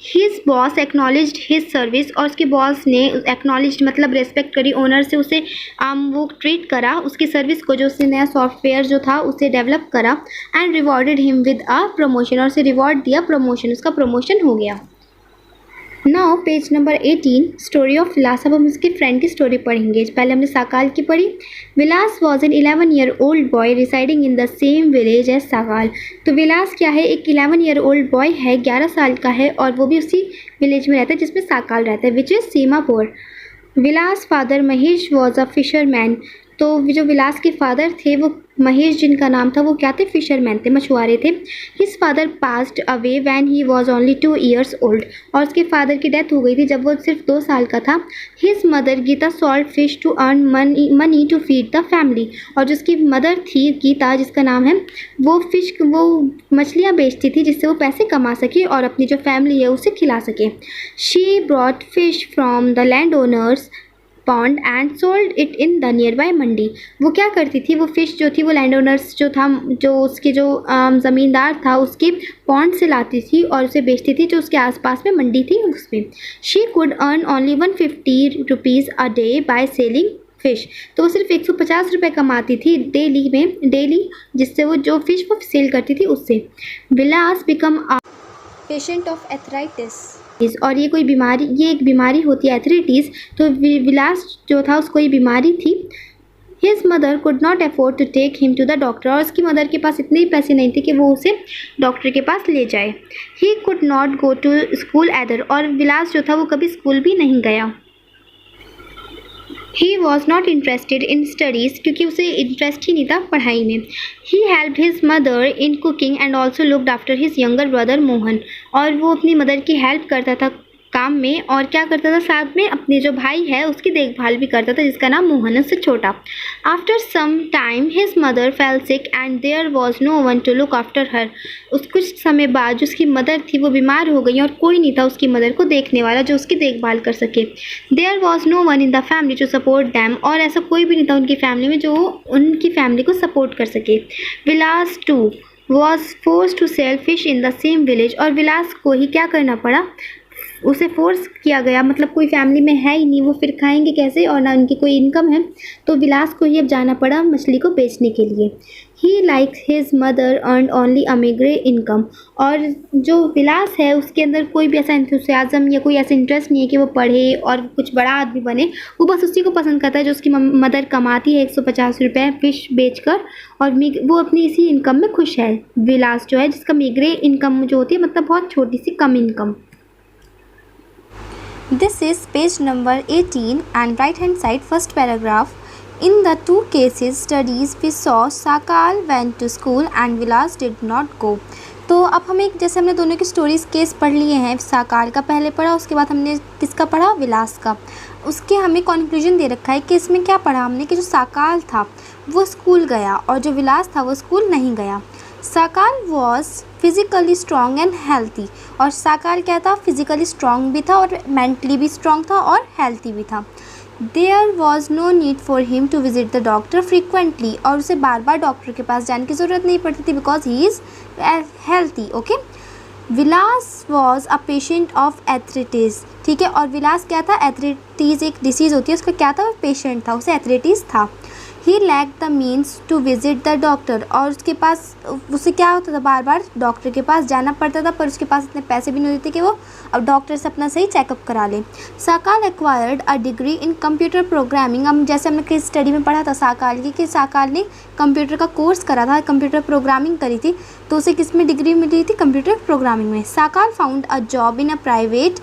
Speaker 1: His boss acknowledged his service. और उसके बॉस ने एक्नॉलेज्ड मतलब रेस्पेक्ट करी, ओनर से उसे वो ट्रीट करा उसकी सर्विस को, जो उसने नया सॉफ्टवेयर जो था उसे डेवलप करा। And rewarded him with a promotion. और उसे रिवॉर्ड दिया, प्रमोशन, उसका प्रमोशन हो गया। Now page number 18, story of Vilas. अब हम उसके फ्रेंड की स्टोरी पढ़ेंगे। पहले हमने साकाल की पढ़ी। Vilas was an 11-year-old boy residing in the same village as Sakal. तो विलास क्या है, एक 11-year-old बॉय है, 11 साल का है, और वो भी उसी विलेज में रहता है जिसमें साकाल रहता है, which is Seemapur. Vilas father Mahesh was a fisherman. तो जो विलास के फादर थे वो महेश, जिनका नाम था, वो क्या थे, फिशरमैन थे, मछुआरे थे। His father passed away when he was only 2 years old। और उसके फादर की डेथ हो गई थी जब वो सिर्फ 2 साल का था। His mother Geeta sold fish to earn money to feed the family. और जो उसकी मदर थी गीता, जिसका नाम है, वो मछलियाँ बेचती थी जिससे वो पैसे कमा सके और अपनी जो फैमिली है उसे खिला सके। She brought fish from the land owner's pond and sold it in the nearby mandi. वो क्या करती थी, वो फ़िश जो थी वो लैंड ओनर्स जो था, जो उसके जो ज़मींदार था उसके पॉन्ड से लाती थी और उसे बेचती थी, जो उसके आसपास में मंडी थी उसमें। She could earn only 150 rupees a day by selling fish. तो वो सिर्फ 150 रुपये कमाती थी डेली, जिससे वो जो फ़िश वो सेल करती थी उससे। Vilas become a patient of arthritis. और ये एक बीमारी होती है, एथराइटिस। तो विलास जो था उसको ये बीमारी थी। His mother could not afford to take him to the doctor. और उसकी मदर के पास इतने पैसे नहीं थे कि वो उसे डॉक्टर के पास ले जाए। He could not go to school either. और विलास जो था वो कभी स्कूल भी नहीं गया। He was not interested in studies, क्योंकि उसे इंटरेस्ट ही नहीं था पढ़ाई में। He helped his mother in cooking and also looked after his younger brother Mohan. और वो अपनी मदर की हेल्प करता था काम में, और क्या करता था, साथ में अपने जो भाई है उसकी देखभाल भी करता था, जिसका नाम मोहन है, उससे छोटा। After some time his mother fell sick and there was no one to look after her. उस कुछ समय बाद जो उसकी मदर थी वो बीमार हो गई और कोई नहीं था उसकी मदर को देखने वाला जो उसकी देखभाल कर सके। There was no one in the family to support them. और ऐसा कोई भी नहीं था उनकी फैमिली में जो उनकी फैमिली को सपोर्ट कर सके। Vilas too was force to sell fish in the same village. और विलास को ही क्या करना पड़ा, उसे फोर्स किया गया, मतलब कोई फैमिली में है ही नहीं, वो फिर खाएंगे कैसे, और ना उनकी कोई इनकम है, तो विलास को ही अब जाना पड़ा मछली को बेचने के लिए। He like his mother earn only a meagre income. और जो विलास है उसके अंदर कोई भी ऐसा एंथुसियाज्म या कोई ऐसा इंटरेस्ट नहीं है कि वो पढ़े और कुछ बड़ा आदमी बने। वो बस उसी को पसंद करता है जो उसकी मदर कमाती है 150 रुपये फ़िश बेचकर, और वो अपनी इसी इनकम में खुश है। विलास जो है, जिसका मेग्रे इनकम जो होती है, मतलब बहुत छोटी सी कम income. This is page number 18 and right hand side first paragraph. In the two cases studies we saw Sakal went to school and Vilas did not go. तो अब हम एक, जैसे हमने दोनों की स्टोरीज केस पढ़ लिए हैं, साकाल का पहले पढ़ा, उसके बाद हमने किसका पढ़ा, विलास का। उसके हमें कंक्लूजन दे रखा है कि इसमें क्या पढ़ा हमने, कि जो साकाल था वो स्कूल गया और जो विलास था वो स्कूल नहीं गया। Sakal was physically strong and healthy. और साकाल क्या था, फिज़िकली स्ट्रॉन्ग भी था और मेंटली भी स्ट्रॉन्ग था और हेल्थी भी था। There was no need for him to visit the doctor frequently. और उसे बार बार डॉक्टर के पास जाने की ज़रूरत नहीं पड़ती थी, because he is healthy. Okay. Vilas was a patient of arthritis. ठीक है। और विलास क्या था, एथराइटिस एक डिसीज़ होती है, उसका क्या था, वो पेशेंट था, उसे एथराइटिस था। He lack the means to visit the doctor, और उसके पास उसे क्या होता था, बार बार डॉक्टर के पास जाना पड़ता था, पर उसके पास इतने पैसे भी नहीं होते कि वो अब डॉक्टर से अपना सही चेकअप करा ले। Sakal acquired a degree in computer programming. हम जैसे हमने केस स्टडी में पढ़ा था साकाल की, कि साकाल ने कंप्यूटर का कोर्स करा था, कंप्यूटर प्रोग्रामिंग करी थी, तो उसे किस में डिग्री मिली थी, कंप्यूटर प्रोग्रामिंग में। Sakal found a job in a private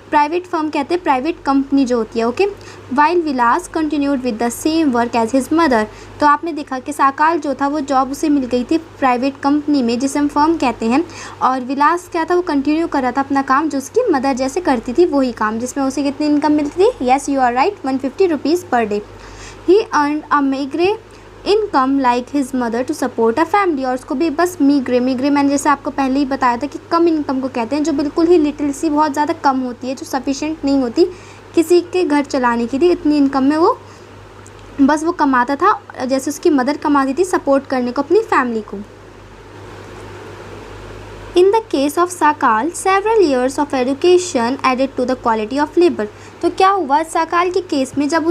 Speaker 1: private firm कहते हैं प्राइवेट कंपनी जो होती है, okay. While Vilas continued with the same work as his mother. तो आपने देखा कि साकाल जो था वो जॉब उसे मिल गई थी प्राइवेट कंपनी में, जिसे हम फर्म कहते हैं, और विलास क्या था, वो कंटिन्यू कर रहा था अपना काम जो उसकी मदर जैसे करती थी, वही काम जिसमें उसे कितनी इनकम मिलती थी, yes you are right, 150 rupees per day. He earned a meagre income like his mother to support a family, और उसको भी बस मीग्रे मैंने जैसे आपको पहले ही बताया था कि कम इनकम को कहते हैं, जो बिल्कुल ही लिटिल सी बहुत ज़्यादा कम होती है, जो सफिशेंट नहीं होती किसी के घर चलाने के लिए, इतनी इनकम में वो बस वो कमाता था, जैसे उसकी मदर कमाती थी सपोर्ट करने को अपनी फैमिली को। In the case of Sakal, several years of education added to the quality of labor. तो क्या हुआ साकाल के केस में, जब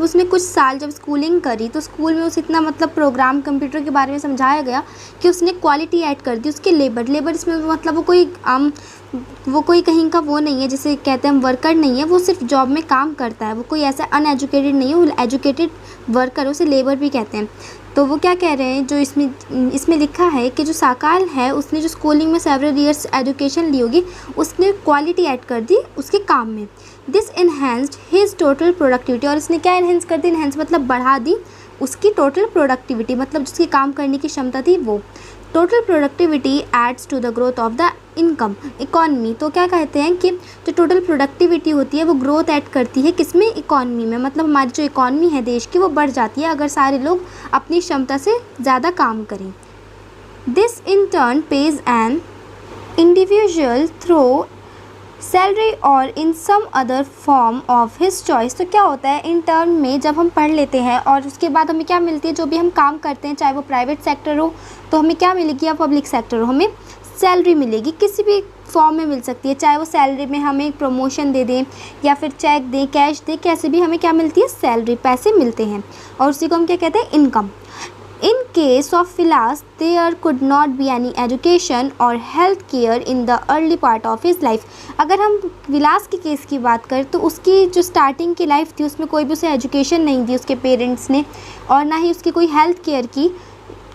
Speaker 1: उसने कुछ साल जब स्कूलिंग करी, तो स्कूल में उसे इतना मतलब प्रोग्राम कंप्यूटर के बारे में समझाया गया कि उसने क्वालिटी ऐड कर दी उसके लेबर इसमें मतलब वो कोई कहीं का वो नहीं है, जिसे कहते हैं हम वर्कर नहीं है, वो सिर्फ जॉब में काम करता है, वो कोई ऐसा अनएजुकेटेड नहीं है, वो एजुकेटेड वर्कर, उसे लेबर भी कहते हैं। तो वो क्या कह रहे हैं, जो इसमें लिखा है कि जो साकाल है उसने जो स्कूलिंग में सेवरल ईयर्स एजुकेशन ली होगी, उसने क्वालिटी ऐड कर दी उसके काम में। This enhanced his total productivity, और इसने क्या इन्हेंस कर दी, इन्हेंस मतलब बढ़ा दी उसकी टोटल प्रोडक्टिविटी, मतलब जिसकी काम करने की क्षमता थी वो। Total productivity adds to the growth of the income economy. तो क्या कहते हैं कि जो टोटल प्रोडक्टिविटी होती है वो ग्रोथ ऐड करती है किसमें, इकॉनमी में, मतलब हमारी जो इकॉनमी है देश की वो बढ़ जाती है अगर सारे लोग अपनी क्षमता से ज़्यादा काम करें। This in turn pays an individual through salary और in some other form of his choice. तो क्या होता है इन टर्म में, जब हम पढ़ लेते हैं और उसके बाद हमें क्या मिलती है, जो भी हम काम करते हैं चाहे वो प्राइवेट सेक्टर हो तो हमें क्या मिलेगी, या पब्लिक सेक्टर हो, हमें सैलरी मिलेगी, किसी भी फॉर्म में मिल सकती है, चाहे वो सैलरी में हमें प्रमोशन दे दें या फिर चेक दें, कैश दें, कैसे भी हमें क्या मिलती है, सैलरी, पैसे मिलते हैं, और उसी को हम क्या कहते हैं, income. In case of Vilas, there could not be any education or health care in the early part of his life. अगर हम विलास के केस की बात करें तो उसकी जो स्टार्टिंग की लाइफ थी उसमें कोई भी उसे एजुकेशन नहीं दी उसके पेरेंट्स ने, और ना ही उसकी कोई हेल्थ केयर की।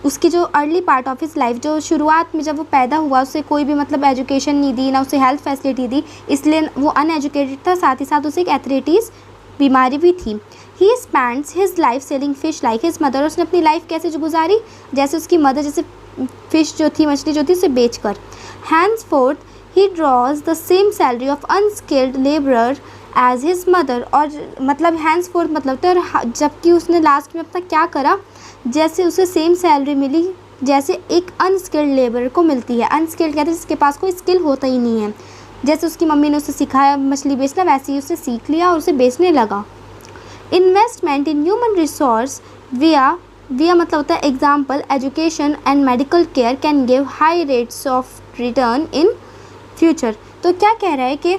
Speaker 1: उसकी जो early part of his life, जो शुरुआत में जब वो पैदा हुआ उसे कोई भी मतलब एजुकेशन नहीं दी, ना उसे हेल्थ फैसिलिटी दी, इसलिए वो अनएजुकेटेड था, साथ ही साथ उसे एक एथराइटिस बीमारी भी थी। He spends his life selling fish like his mother, उसने अपनी लाइफ कैसे जो गुजारी, जैसे उसकी मदर, जैसे फ़िश जो थी, मछली जो थी, उसे बेचकर। Henceforth he draws the same salary of unskilled labourer as his mother, और मतलब हैंड्स फोर्थ मतलब तो जबकि उसने लास्ट में अपना क्या करा, जैसे उसे सेम सैलरी मिली जैसे एक अनस्किल्ड लेबर को मिलती है। अनस्किल्ड कहते हैं जिसके पास कोई स्किल होता ही नहीं है, जैसे उसकी मम्मी ने उसे सिखाया मछली बेचना, वैसे ही उसे सीख लिया और उसे बेचने लगा। इन्वेस्टमेंट इन ह्यूमन रिसोर्स विया मतलब होता है example, education and medical care can give high rates of return in future. तो क्या कह रहा है कि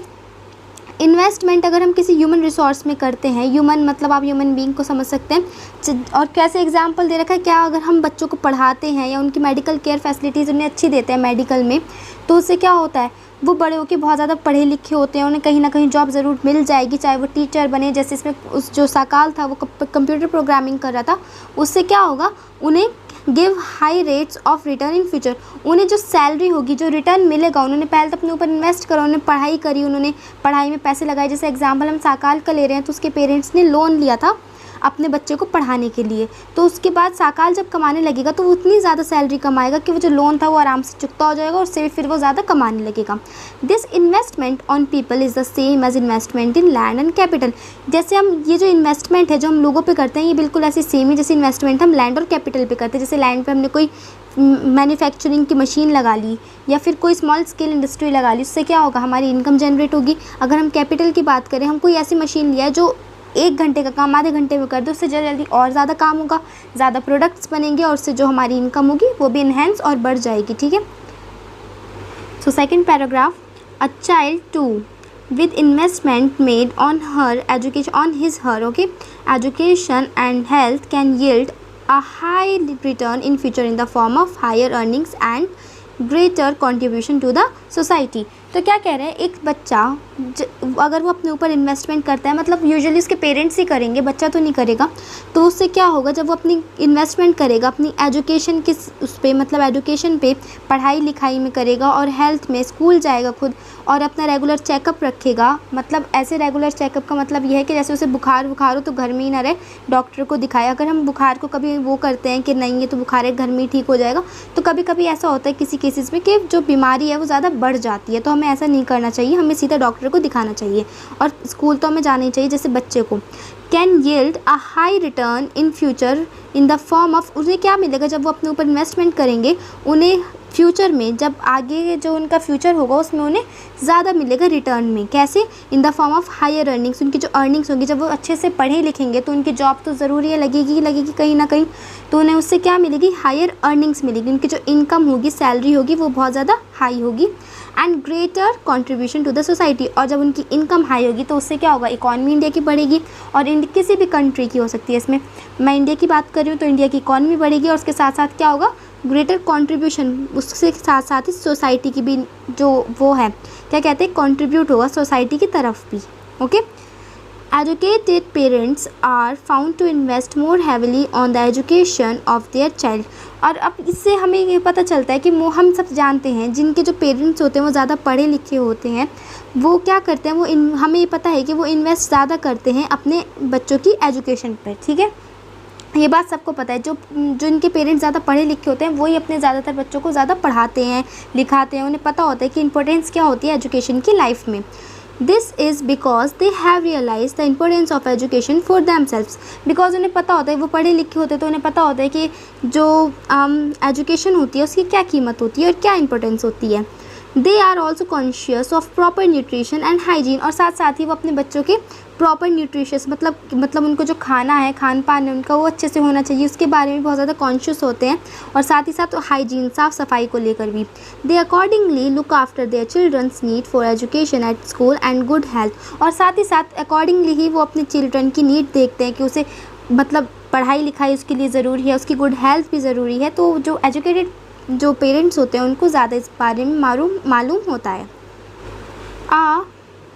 Speaker 1: इन्वेस्टमेंट अगर हम किसी ह्यूमन रिसोर्स में करते हैं, ह्यूमन मतलब आप ह्यूमन बीइंग को समझ सकते हैं, और कैसे एग्जांपल दे रखा है, क्या अगर हम बच्चों को पढ़ाते हैं या उनकी मेडिकल केयर फैसिलिटीज़ उन्हें अच्छी देते हैं मेडिकल में, तो उससे क्या होता है, वो बड़े होकर बहुत ज़्यादा पढ़े लिखे होते हैं, उन्हें कहीं ना कहीं जॉब ज़रूर मिल जाएगी, चाहे वो टीचर बने, जैसे इसमें उस जो साकाल था वो कंप्यूटर प्रोग्रामिंग कर रहा था, उससे क्या होगा, उन्हें give high rates of return in future, उन्हें जो सैलरी होगी, जो रिटर्न मिलेगा, उन्होंने पहले तो अपने ऊपर इन्वेस्ट करा, उन्होंने पढ़ाई करी, उन्होंने पढ़ाई में पैसे लगाए। जैसे एग्जांपल हम साकाल का ले रहे हैं तो उसके पेरेंट्स ने लोन लिया था अपने बच्चे को पढ़ाने के लिए, तो उसके बाद साकाल जब कमाने लगेगा तो वो उतनी ज़्यादा सैलरी कमाएगा कि वो जो लोन था वो आराम से चुकता हो जाएगा और उससे फिर वो ज़्यादा कमाने लगेगा। This investment on people is the same as investment in land and capital. जैसे हम ये जो इन्वेस्टमेंट है जो हम लोगों पे करते हैं, ये बिल्कुल ऐसी सेम ही जैसे इन्वेस्टमेंट हम लैंड और कैपिटल पे करते हैं। जैसे लैंड पे हमने कोई मैन्युफैक्चरिंग की मशीन लगा ली या फिर कोई स्मॉल स्केल इंडस्ट्री लगा ली, उससे क्या होगा, हमारी इनकम जनरेट होगी। अगर हम कैपिटल की बात करें, हम कोई ऐसी मशीन लिया है जो 1 घंटे का काम आधे घंटे में कर दो, उससे जल्दी और ज़्यादा काम होगा, ज़्यादा प्रोडक्ट्स बनेंगे और उससे जो हमारी इनकम होगी वो भी इन्हेंस और बढ़ जाएगी। ठीक है। So second paragraph, a child too with investment made on her education, on his her okay education and health can yield a high return in future in the form of higher earnings and greater contribution to the society। तो क्या कह रहे हैं, एक बच्चा अगर वो अपने ऊपर इन्वेस्टमेंट करता है, मतलब यूजुअली उसके पेरेंट्स ही करेंगे, बच्चा तो नहीं करेगा, तो उससे क्या होगा, जब वो अपनी इन्वेस्टमेंट करेगा अपनी एजुकेशन के उस पर, मतलब एजुकेशन पे, पढ़ाई लिखाई में करेगा और हेल्थ में, स्कूल जाएगा खुद और अपना रेगुलर चेकअप रखेगा। मतलब ऐसे रेगुलर चेकअप का मतलब यह है कि जैसे उसे बुखार हो तो घर में ही ना रहे, डॉक्टर को दिखाए। अगर हम बुखार को कभी वो करते हैं कि नहीं ये तो बुखार है, घर में ही ठीक हो जाएगा, तो कभी कभी ऐसा होता है किसी केसेस में कि जो बीमारी है वो ज़्यादा बढ़ जाती है, तो हमें ऐसा नहीं करना चाहिए, हमें सीधा डॉक्टर को दिखाना चाहिए और स्कूल तो हमें जाना ही चाहिए। जैसे बच्चे को can yield a high return in future in the form of, उन्हें क्या मिलेगा जब वो अपने ऊपर इन्वेस्टमेंट करेंगे, उन्हें फ्यूचर में, जब आगे जो उनका फ्यूचर होगा उसमें उन्हें ज़्यादा मिलेगा रिटर्न में। कैसे? In the form of higher earnings, उनकी जो अर्निंग्स होगी, जब वो अच्छे से पढ़े लिखेंगे तो उनकी जॉब तो ज़रूरी है, लगेगी कहीं ना कहीं, तो उन्हें उससे क्या मिलेगी, हायर अर्निंग्स मिलेगी, उनकी जो इनकम होगी, सैलरी होगी, वो बहुत ज़्यादा हाई होगी। And greater contribution to the society, और जब उनकी इनकम हाई होगी तो उससे क्या होगा, इकॉनमी इंडिया की बढ़ेगी, और किसी भी कंट्री की हो सकती है, इसमें मैं इंडिया की बात कर रही हूँ, तो इंडिया की इकॉनमी बढ़ेगी और उसके साथ साथ क्या होगा, ग्रेटर कंट्रीब्यूशन, उसके साथ साथ ही सोसाइटी की भी जो वो है, क्या कहते हैं, कंट्रीब्यूट होगा सोसाइटी की तरफ भी। Okay, educated parents are found to invest more heavily on the education of their child. और अब इससे हमें ये पता चलता है कि हम सब जानते हैं जिनके जो पेरेंट्स होते हैं वो ज़्यादा पढ़े लिखे होते हैं, वो क्या करते हैं, वो हमें ये पता है कि वो इन्वेस्ट ज़्यादा करते हैं अपने बच्चों की एजुकेशन पर। ठीक है, ये बात सबको पता है, जो इनके पेरेंट्स ज़्यादा पढ़े लिखे होते हैं वही अपने ज़्यादातर बच्चों को ज़्यादा पढ़ाते हैं, लिखाते हैं, उन्हें पता होता है कि इंपॉर्टेंस क्या होती है एजुकेशन की लाइफ में। This is because they have realise the importance of education for themselves. Because उन्हें पता होता है, वो पढ़े लिखे होते हैं तो उन्हें पता होता है कि जो एजुकेशन होती है उसकी क्या कीमत होती है और क्या इंपॉर्टेंस होती है। They are also conscious of proper nutrition and hygiene, और साथ साथ ही वो अपने बच्चों के प्रॉपर न्यूट्रिशियस, मतलब उनको जो खाना है, खान पान है उनका, वो अच्छे से होना चाहिए, उसके बारे में बहुत ज़्यादा कॉन्शियस होते हैं, और साथ ही साथ हाइजीन, साफ़ सफाई को लेकर भी। They accordingly look after their children's need for education at school and good health, और साथ ही साथ अकॉर्डिंगली ही वो अपने चिल्ड्रन की नीड देखते हैं कि उसे, मतलब पढ़ाई लिखाई उसके लिए ज़रूरी है, उसकी गुड हेल्थ भी ज़रूरी है। तो जो एजुकेटेड जो पेरेंट्स होते हैं उनको ज़्यादा इस बारे में मालूम होता है।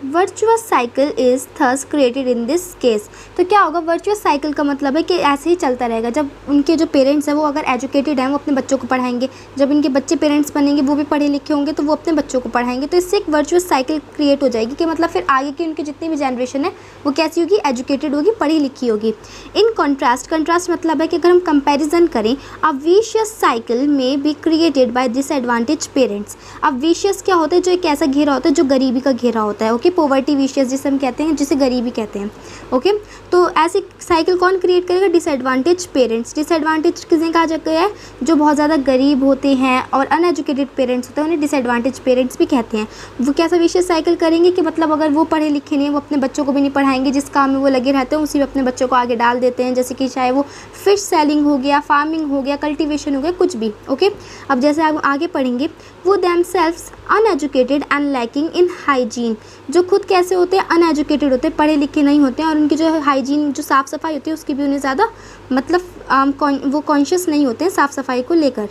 Speaker 1: Virtuous cycle is thus created in this case. तो क्या होगा, वर्चुअस साइकिल का मतलब है कि ऐसे ही चलता रहेगा। जब उनके जो पेरेंट्स हैं वो अगर एजुकेटेड हैं, वो अपने बच्चों को पढ़ाएंगे, जब इनके बच्चे पेरेंट्स बनेंगे वो भी पढ़े लिखे होंगे तो वो अपने बच्चों को पढ़ाएंगे, तो इससे एक वर्चुअस साइकिल क्रिएट हो जाएगी कि मतलब फिर आगे की उनकी जितनी भी जनरेशन है वो कैसी होगी, एजुकेटेड होगी, पढ़ी लिखी होगी। इन कंट्रास्ट मतलब है कि अगर हम कंपेरिजन करें, अ विशियस साइकिल में be created by disadvantage parents. अब विशियस क्या होता है, जो एक ऐसा घेरा होता है जो गरीबी का घेरा होता है। ओके, पॉवर्टी विशियस जिसे हम कहते हैं, जिसे गरीबी कहते हैं। ओके, तो ऐसी साइकिल कौन क्रिएट करेगा, डिसएडवांटेज पेरेंट्स। डिसएडवांटेज किसे कहा जाता है, जो बहुत ज़्यादा गरीब होते हैं और अनएजुकेटेड पेरेंट्स होते हैं, उन्हें डिसएडवांटेज पेरेंट्स भी कहते हैं। वो कैसा विशियस साइकिल करेंगे कि मतलब अगर वो पढ़े लिखे नहीं है, वो अपने बच्चों को भी नहीं पढ़ाएंगे, जिस काम में वो लगे रहते हैं उसी में अपने बच्चों को आगे डाल देते हैं, जैसे कि चाहे वो फिश सेलिंग हो गया, फार्मिंग हो गया, कल्टीवेशन हो गया, कुछ भी। ओके, अब जैसे आप आगे पढ़ेंगे, वो themselves uneducated and lacking in hygiene. जो खुद कैसे होते हैं, अनएजुकेटेड होते हैं, पढ़े लिखे नहीं होते हैं, और उनकी जो हाइजीन, जो साफ़ सफाई होती है उसकी भी उन्हें ज़्यादा, मतलब वो कॉन्शियस नहीं होते हैं साफ़ सफाई को लेकर।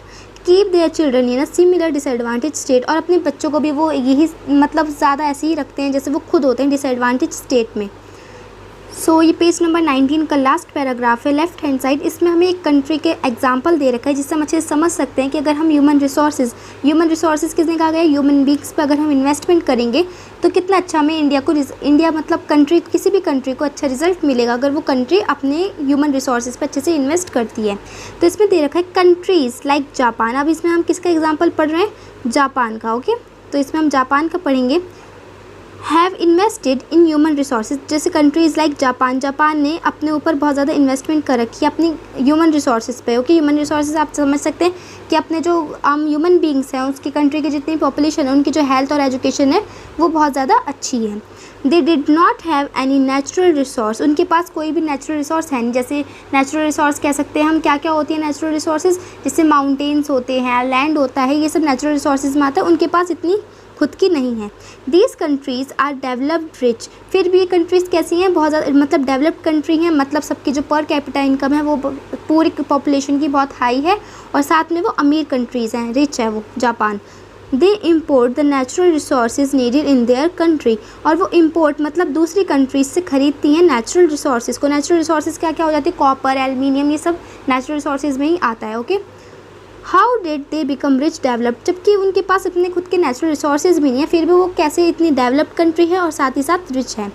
Speaker 1: Keep their children in a similar disadvantage state, और अपने बच्चों को भी वो यही मतलब ज़्यादा ऐसे ही रखते हैं जैसे वो खुद होते हैं डिसएडवांटेज स्टेट में। सो ये पेज नंबर 19 का लास्ट पैराग्राफ है, लेफ्ट हैंड साइड। इसमें हमें एक कंट्री के एग्जांपल दे रखा है जिससे हम अच्छे से समझ सकते हैं कि अगर हम ह्यूमन रिसोर्सेज किसने कहा गया, ह्यूमन बींग्स पर अगर हम इन्वेस्टमेंट करेंगे तो कितना अच्छा हमें इंडिया मतलब कंट्री, किसी भी कंट्री को अच्छा रिजल्ट मिलेगा अगर वो कंट्री अपने ह्यूमन रिसोर्सेज पर अच्छे से इन्वेस्ट करती है। तो इसमें दे रखा है कंट्रीज़ लाइक जापान। अब इसमें हम किसका एग्जाम्पल पढ़ रहे हैं, जापान का। ओके, तो इसमें हम जापान का पढ़ेंगे। Have invested in human resources, जैसे कंट्रीज़ लाइक जापान ने अपने ऊपर बहुत ज़्यादा इन्वेस्टमेंट कर रखी है अपनी ह्यूमन रिसोर्सेज पे। ओके, ह्यूमन रिसोर्सेज आप समझ सकते हैं कि अपने जो ह्यूमन बींग्स हैं, उसकी कंट्री की जितनी पॉपुलेशन है, उनकी जो हेल्थ और एजुकेशन है वो बहुत ज़्यादा अच्छी है। They did not have any natural resource, उनके पास कोई भी नेचुरल रिसोर्स है नहीं। जैसे नेचुरल रिसोर्स कह सकते हैं हम, क्या क्या होती है नेचुरल रिसोर्सेज, जैसे माउंटेन्स होते हैं, लैंड होता है, ये सब नेचुरल रिसोर्सेज में आता है, उनके पास इतनी खुद की नहीं है। These countries countries are developed rich, फिर भी ये कंट्रीज़ कैसी हैं, बहुत ज़्यादा मतलब डेवलप्ड कंट्री हैं, मतलब सबकी जो पर कैपिटा इनकम है वो पूरी पॉपुलेशन की बहुत हाई है, और साथ में वो अमीर कंट्रीज़ हैं, रिच है वो Japan. They import the natural resources needed in their country, और वो इम्पोर्ट मतलब दूसरी कंट्रीज से ख़रीदती हैं नेचुरल रिसोर्सेज को। नेचुरल रिसोर्सेज क्या क्या हो जाती है, कॉपर, एल्युमिनियम, ये सब नेचुरल रिसोर्सेज में ही आता है। Okay, how did they become rich developed, जबकि उनके पास अपने खुद के नेचुरल रिसोर्सेज भी नहीं है, फिर भी वो कैसे इतनी डेवलप्ड कंट्री है और साथ ही साथ रिच है।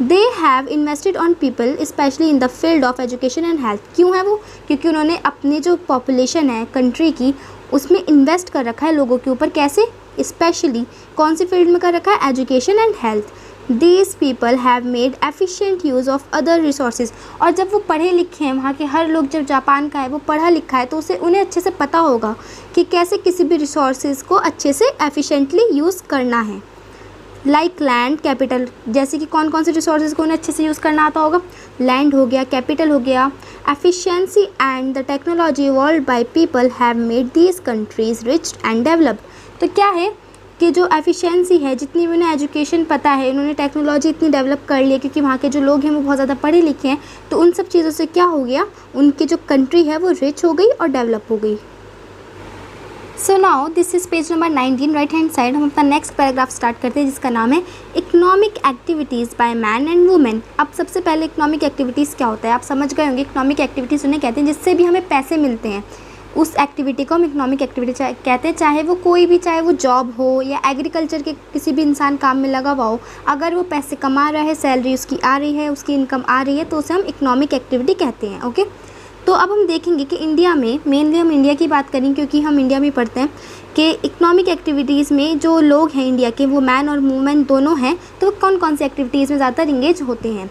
Speaker 1: They have invested on people specially in the field of education and health, क्यों है वो, क्योंकि उन्होंने अपनी जो पॉपुलेशन है कंट्री की उसमें इन्वेस्ट कर रखा है लोगों के ऊपर, कैसे, स्पेशली कौन सी फील्ड में कर रखा है, education and health. These people have made efficient use of other resources, और जब वो पढ़े लिखे हैं, वहाँ के हर लोग जब जापान का है वो पढ़ा लिखा है, तो उसे उन्हें अच्छे से पता होगा कि कैसे किसी भी रिसोर्सेज को अच्छे से एफिशिएंटली यूज़ करना है। लाइक लैंड, कैपिटल, जैसे कि कौन कौन से रिसोर्सेज को उन्हें अच्छे से यूज़ करना आता होगा, लैंड हो गया, कैपिटल हो गया। Efficiency and the technology evolved by people have made these countries rich and developed. तो क्या है कि जो एफिशिएंसी है, जितनी भी उन्हें एजुकेशन पता है, इन्होंने टेक्नोलॉजी इतनी डेवलप कर ली है, क्योंकि वहाँ के जो लोग हैं वो बहुत ज़्यादा पढ़े लिखे हैं, तो उन सब चीज़ों से क्या हो गया, उनकी जो कंट्री है वो रिच हो गई और डेवलप हो गई। So now this is page number 19 right hand side. हम अपना नेक्स्ट पैराग्राफ स्टार्ट करते हैं जिसका नाम है economic activities by man and women. अब सबसे पहले इकोनॉमिक एक्टिविटीज़ क्या होता है, आप समझ गए होंगे। इकोनॉमिक एक्टिविटीज़ उन्हें कहते हैं जिससे भी हमें पैसे मिलते हैं, उस एक्टिविटी को हम इकोनॉमिक एक्टिविटी कहते हैं, चाहे वो कोई भी, चाहे वो जॉब हो या एग्रीकल्चर के किसी भी इंसान काम में लगा हुआ हो, अगर वो पैसे कमा रहा है, सैलरी उसकी आ रही है, उसकी इनकम आ रही है, तो उसे हम इकोनॉमिक एक्टिविटी कहते हैं। ओके, तो अब हम देखेंगे कि इंडिया में, मेनली हम इंडिया की बात करें क्योंकि हम इंडिया में पढ़ते हैं, कि इकोनॉमिक एक्टिविटीज़ में जो लोग हैं इंडिया के, वो मैन और वुमेन दोनों हैं, तो कौन कौन सी एक्टिविटीज़ में ज़्यादातर इंगेज होते हैं।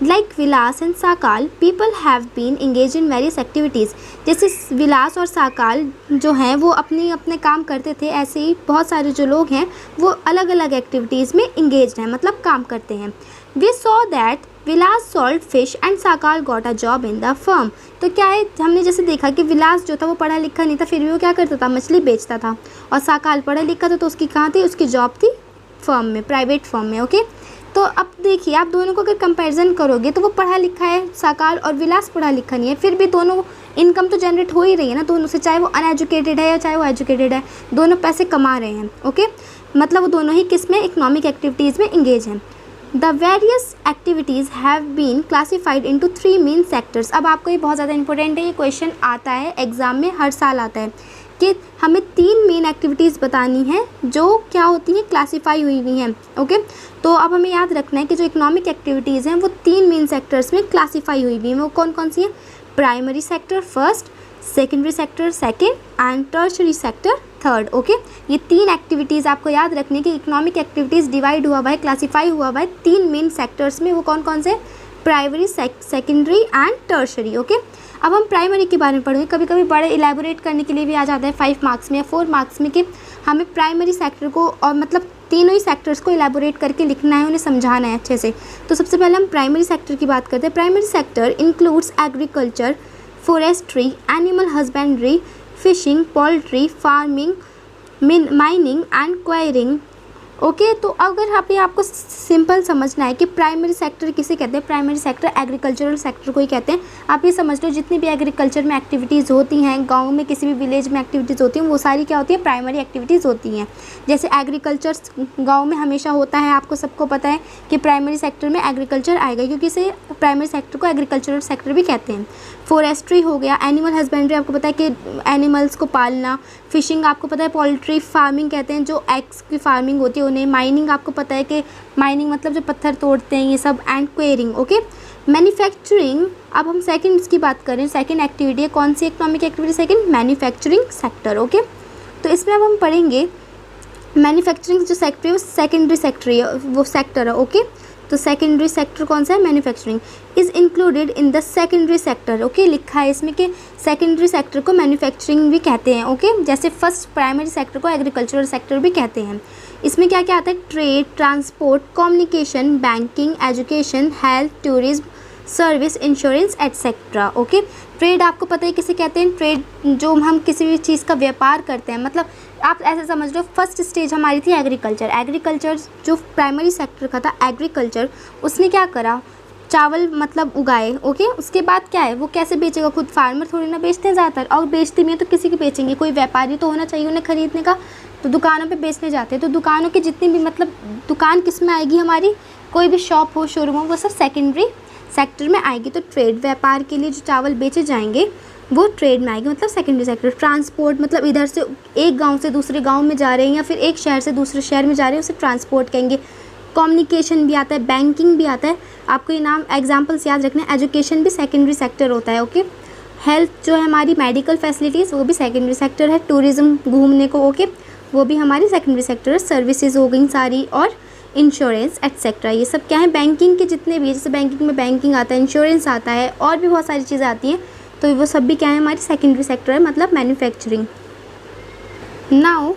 Speaker 1: Like Vilas and Sakal, people have been engage in various activities. जैसे विलास और साकाल जो हैं वो अपने काम करते थे, ऐसे ही बहुत सारे जो लोग हैं वो अलग अलग एक्टिविटीज़ में इंगेज हैं, मतलब काम करते हैं। We saw that Vilas sold fish and Sakal got a job in the firm. तो क्या है, हमने जैसे देखा कि विलास जो था वो पढ़ा लिखा नहीं था, फिर भी वो क्या करता था, मछली बेचता था, और साकाल पढ़ा लिखा था, तो उसकी कहाँ थी, उसकी जॉब थी फर्म में, प्राइवेट फर्म में। ओके, तो अब देखिए आप दोनों को अगर कंपैरिजन करोगे तो वो पढ़ा लिखा है साकाल, और विलास पढ़ा लिखा नहीं है, फिर भी दोनों इनकम तो जनरेट हो ही रही है ना दोनों से, चाहे वो अनएजुकेटेड है या चाहे वो एजुकेटेड है, दोनों पैसे कमा रहे हैं। ओके, मतलब वो दोनों ही किस में, इकोनॉमिक एक्टिविटीज़ में इंगेज हैं। The various activities have been classified into 3 main sectors. अब आपको ये बहुत ज़्यादा इंपॉर्टेंट है, ये क्वेश्चन आता है एग्ज़ाम में, हर साल आता है कि हमें 3 मेन एक्टिविटीज़ बतानी हैं जो क्या होती हैं, क्लासीफाई हुई हुई हैं। ओके, तो अब हमें याद रखना है कि जो इकोनॉमिक एक्टिविटीज़ हैं वो 3 मेन सेक्टर्स में क्लासीफाई हुई हुई हैं। वो कौन कौन सी हैं, primary sector first, secondary sector second and tertiary sector third. Okay, ये 3 एक्टिविटीज़ आपको याद रखनी है कि इकोनॉमिक एक्टिविटीज़ डिवाइड हुआ हुआ है, क्लासीफाई हुआ हुआ है 3 मेन सेक्टर्स में। वो कौन कौन से, primary, secondary and tertiary. Okay, अब हम प्राइमरी के बारे में पढ़ेंगे। कभी कभी बड़े इलेबोरेट करने के लिए भी आ जाता है 5 मार्क्स में या 4 मार्क्स में, कि हमें प्राइमरी सेक्टर को और मतलब तीनों ही सेक्टर्स को इलेबोरेट करके लिखना है, उन्हें समझाना है अच्छे से। तो सबसे पहले हम प्राइमरी सेक्टर की बात करते हैं। Primary sector includes agriculture, forestry, animal husbandry, fishing, poultry, farming, mining and enquiring. Okay, तो अगर आपको सिंपल समझना है कि प्राइमरी सेक्टर किसे कहते हैं, प्राइमरी सेक्टर एग्रीकल्चरल सेक्टर को ही कहते हैं। आप ये समझ लो जितनी भी एग्रीकल्चर में एक्टिविटीज़ होती हैं, गांव में किसी भी विलेज में एक्टिविटीज़ होती हैं, वो सारी क्या होती है, प्राइमरी एक्टिविटीज़ होती हैं। जैसे एग्रीकल्चर गाँव में हमेशा होता है, आपको सबको पता है कि प्राइमरी सेक्टर में एग्रीकल्चर आएगा, क्योंकि इसे प्राइमरी सेक्टर को एग्रीकल्चरल सेक्टर भी कहते हैं। फॉरेस्ट्री हो गया, एनिमल हस्बेंड्री आपको पता है कि एनिमल्स को पालना, फिशिंग आपको पता है, पोल्ट्री, फार्मिंग कहते हैं जो एग्स की फार्मिंग होती है उन्हें, माइनिंग आपको पता है कि माइनिंग मतलब जो पत्थर तोड़ते हैं ये सब, एंड क्वेयरिंग। ओके, मैन्युफैक्चरिंग, अब हम सेकंड की बात करें, सेकंड एक्टिविटी है कौन सी economic activity, second manufacturing sector. Okay, तो इसमें अब हम पढ़ेंगे मैन्युफैक्चरिंग जो सेक्टर है वो सेकेंडरी सेक्टर है, वो सेक्टर है। ओके, तो सेकेंडरी सेक्टर कौन सा है, manufacturing is included in the secondary sector. Okay, लिखा है इसमें कि सेकेंडरी सेक्टर को मैन्युफैक्चरिंग भी कहते हैं। ओके, जैसे फर्स्ट प्राइमरी सेक्टर को एग्रीकल्चरल सेक्टर भी कहते हैं। इसमें क्या क्या आता है, trade, transport, communication, banking, education, health, tourism, service, insurance etcetera. Okay, trade आपको पता है किसे कहते हैं, ट्रेड जो हम किसी भी चीज़ का व्यापार करते हैं, मतलब आप ऐसे समझ लो फर्स्ट स्टेज हमारी थी एग्रीकल्चर। एग्रीकल्चर जो प्राइमरी सेक्टर का था एग्रीकल्चर, उसने क्या करा, चावल मतलब उगाए, ओके। उसके बाद क्या है, वो कैसे बेचेगा, खुद फार्मर थोड़ी ना बेचते हैं ज़्यादातर, और बेचते भी हैं तो किसी की बेचेंगे, कोई व्यापारी तो होना चाहिए उन्हें खरीदने का, तो दुकानों पे बेचने जाते हैं। तो दुकानों की जितनी भी मतलब दुकान किस में आएगी हमारी, कोई भी शॉप हो, शोरूम हो, वो सब सेकेंडरी सेक्टर में आएगी। तो ट्रेड व्यापार के लिए जो चावल बेचे जाएंगे वो ट्रेड में आएगी, मतलब सेकेंडरी सेक्टर। ट्रांसपोर्ट मतलब इधर से एक गांव से दूसरे गांव में जा रहे हैं या फिर एक शहर से दूसरे शहर में जा रहे हैं, उसे ट्रांसपोर्ट कहेंगे। कम्युनिकेशन भी आता है, बैंकिंग भी आता है, आपको ये नाम एग्जांपल्स याद रखना है। एजुकेशन भी सेकेंडरी सेक्टर होता है, ओके। हेल्थ जो है हमारी मेडिकल फैसिलिटीज़ वो भी सेकेंडरी सेक्टर है। टूरिज़्म घूमने को, ओके, वो भी हमारी सेकेंडरी सेक्टर है। सर्विसेज हो गई सारी, और इंश्योरेंस एटसेट्रा, ये सब क्या है, बैंकिंग के जितने भी, जैसे बैंकिंग में बैंकिंग आता है, इंश्योरेंस आता है, और भी बहुत सारी चीज़ें आती हैं, तो वो सब भी क्या है, हमारी सेकेंडरी सेक्टर है, मतलब manufacturing. Now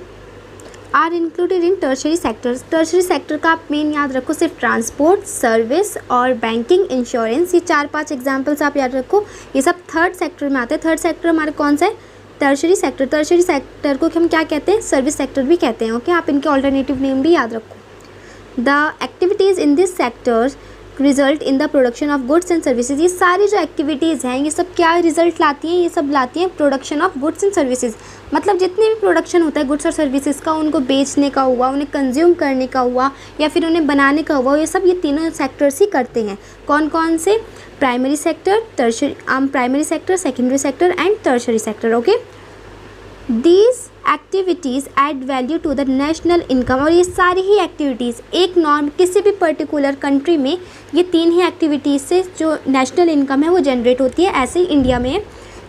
Speaker 1: are included in tertiary sectors. Tertiary sector का आप मेन याद रखो, सिर्फ ट्रांसपोर्ट, सर्विस और बैंकिंग, इंश्योरेंस, ये 4-5 एग्जाम्पल्स आप याद रखो। ये सब थर्ड सेक्टर में आते हैं। थर्ड सेक्टर हमारा कौन सा है, टर्शरी सेक्टर। टर्शरी सेक्टर को हम क्या कहते हैं, सर्विस सेक्टर भी कहते हैं, ओके। आप इनके ऑल्टरनेटिव नेम भी याद रखो। The activities in this sectors result in the production of goods and services. ये सारी जो एक्टिविटीज़ हैं ये सब क्या रिजल्ट लाती हैं, ये सब लाती हैं production of goods and services. मतलब जितने भी प्रोडक्शन होता है गुड्स और सर्विसेज का, उनको बेचने का हुआ, उन्हें कंज्यूम करने का हुआ, या फिर उन्हें बनाने का हुआ, ये सब ये तीनों सेक्टर्स ही करते हैं। कौन कौन से, primary sector, tertiary, primary sector, secondary sector and tertiary sector, okay. These activities add value to the national income. और ये सारी ही एक्टिविटीज़ एक नॉर्म किसी भी पर्टिकुलर कंट्री में ये 3 ही एक्टिविटीज़ से जो नेशनल इनकम है वो जनरेट होती है। ऐसे ही इंडिया में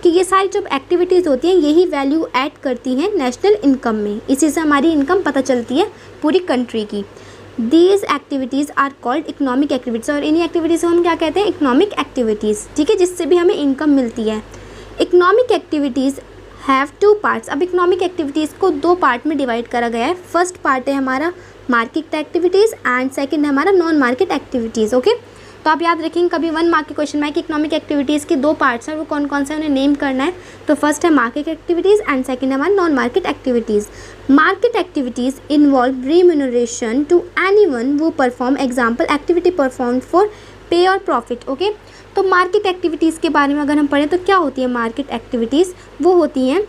Speaker 1: कि ये सारी जो एक्टिविटीज़ होती हैं यही वैल्यू ऐड करती हैं नेशनल इनकम में, इसी से हमारी इनकम पता चलती है पूरी कंट्री की। These activities are called economic activities. और इन्हीं एक्टिविटीज़ को हम क्या कहते हैं, इकोनॉमिक एक्टिविटीज़, ठीक है, जिससे भी हमें इनकम मिलती है। Economic activities have 2 parts. अब इकोनॉमिक एक्टिविटीज़ को 2 पार्ट में डिवाइड करा गया है। फर्स्ट पार्ट है हमारा मार्केट एक्टिविटीज़ एंड सेकंड है हमारा नॉन मार्केट एक्टिविटीज़, ओके। तो आप याद रखेंगे कभी 1 मार्क के क्वेश्चन में कि इकोनॉमिक एक्टिविटीज़ के 2 पार्ट्स हैं, वो कौन कौन से, उन्हें नेम करना है। तो फर्स्ट है मार्केट एक्टिविटीज़ एंड सेकंड है हमारा non market activities. Market activities involve remuneration to anyone who perform, example activity perform for pay और प्रॉफिट, ओके। तो मार्केट एक्टिविटीज़ के बारे में अगर हम पढ़ें तो क्या होती है मार्केट एक्टिविटीज़, वो होती हैं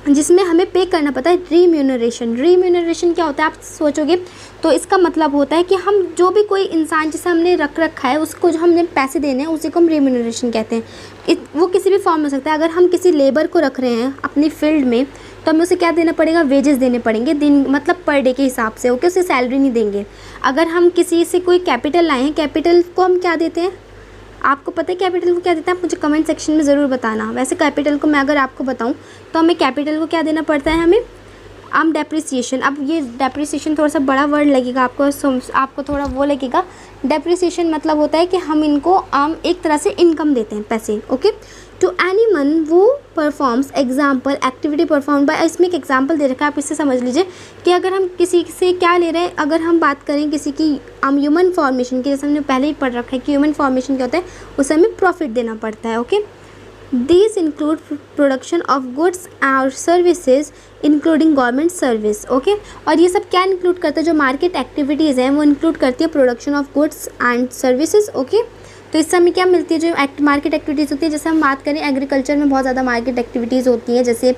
Speaker 1: जिसमें हमें पे करना पड़ता है रिम्यूनरेशन। रिम्यूनरेशन क्या होता है, आप सोचोगे तो इसका मतलब होता है कि हम जो भी कोई इंसान जिसे हमने रख रखा है उसको जो हमने पैसे देने हैं उसी को हम रिम्यूनरेशन कहते हैं। वो किसी भी फॉर्म में हो सकता है। अगर हम किसी लेबर को रख रहे हैं अपनी फील्ड में तो हमें उसे क्या देना पड़ेगा, वेजेस देने पड़ेंगे, दिन मतलब पर डे के हिसाब से, ओके, उसे सैलरी नहीं देंगे। अगर हम किसी से कोई कैपिटल लाए हैं, कैपिटल को हम क्या देते हैं, आपको पता है कैपिटल को क्या देते हैं, आप मुझे कमेंट सेक्शन में ज़रूर बताना। वैसे कैपिटल को मैं अगर आपको बताऊं तो हमें कैपिटल को क्या देना पड़ता है, हमें डेप्रिसिएशन। अब ये डेप्रिसिएशन थोड़ा सा बड़ा वर्ड लगेगा आपको थोड़ा वो लगेगा। डेप्रिसिएशन मतलब होता है कि हम इनको एक तरह से इनकम देते हैं, पैसे, ओके। टू एनीवन वो performs, example activity perform by, इसमें एक एग्जाम्पल दे रखा है, आप इससे समझ लीजिए कि अगर हम किसी से क्या ले रहे हैं, अगर हम बात करें किसी की ह्यूमन फॉर्मेशन की, जैसे हमने पहले ही पढ़ रखा है कि ह्यूमन फॉर्मेशन क्या होता है, उसे हमें प्रॉफिट देना पड़ता है, okay. These include production of goods और services including government service, okay. और ये सब क्या इंक्लूड करता है, जो मार्केट एक्टिविटीज़ हैं वो इंक्लूड करती है production of goods and services, okay. तो इससे हमें क्या मिलती है, जो मार्केट एक्टिविटीज़ होती है, जैसे हम बात करें एग्रीकल्चर में बहुत ज़्यादा मार्केट एक्टिविटीज़ होती हैं। जैसे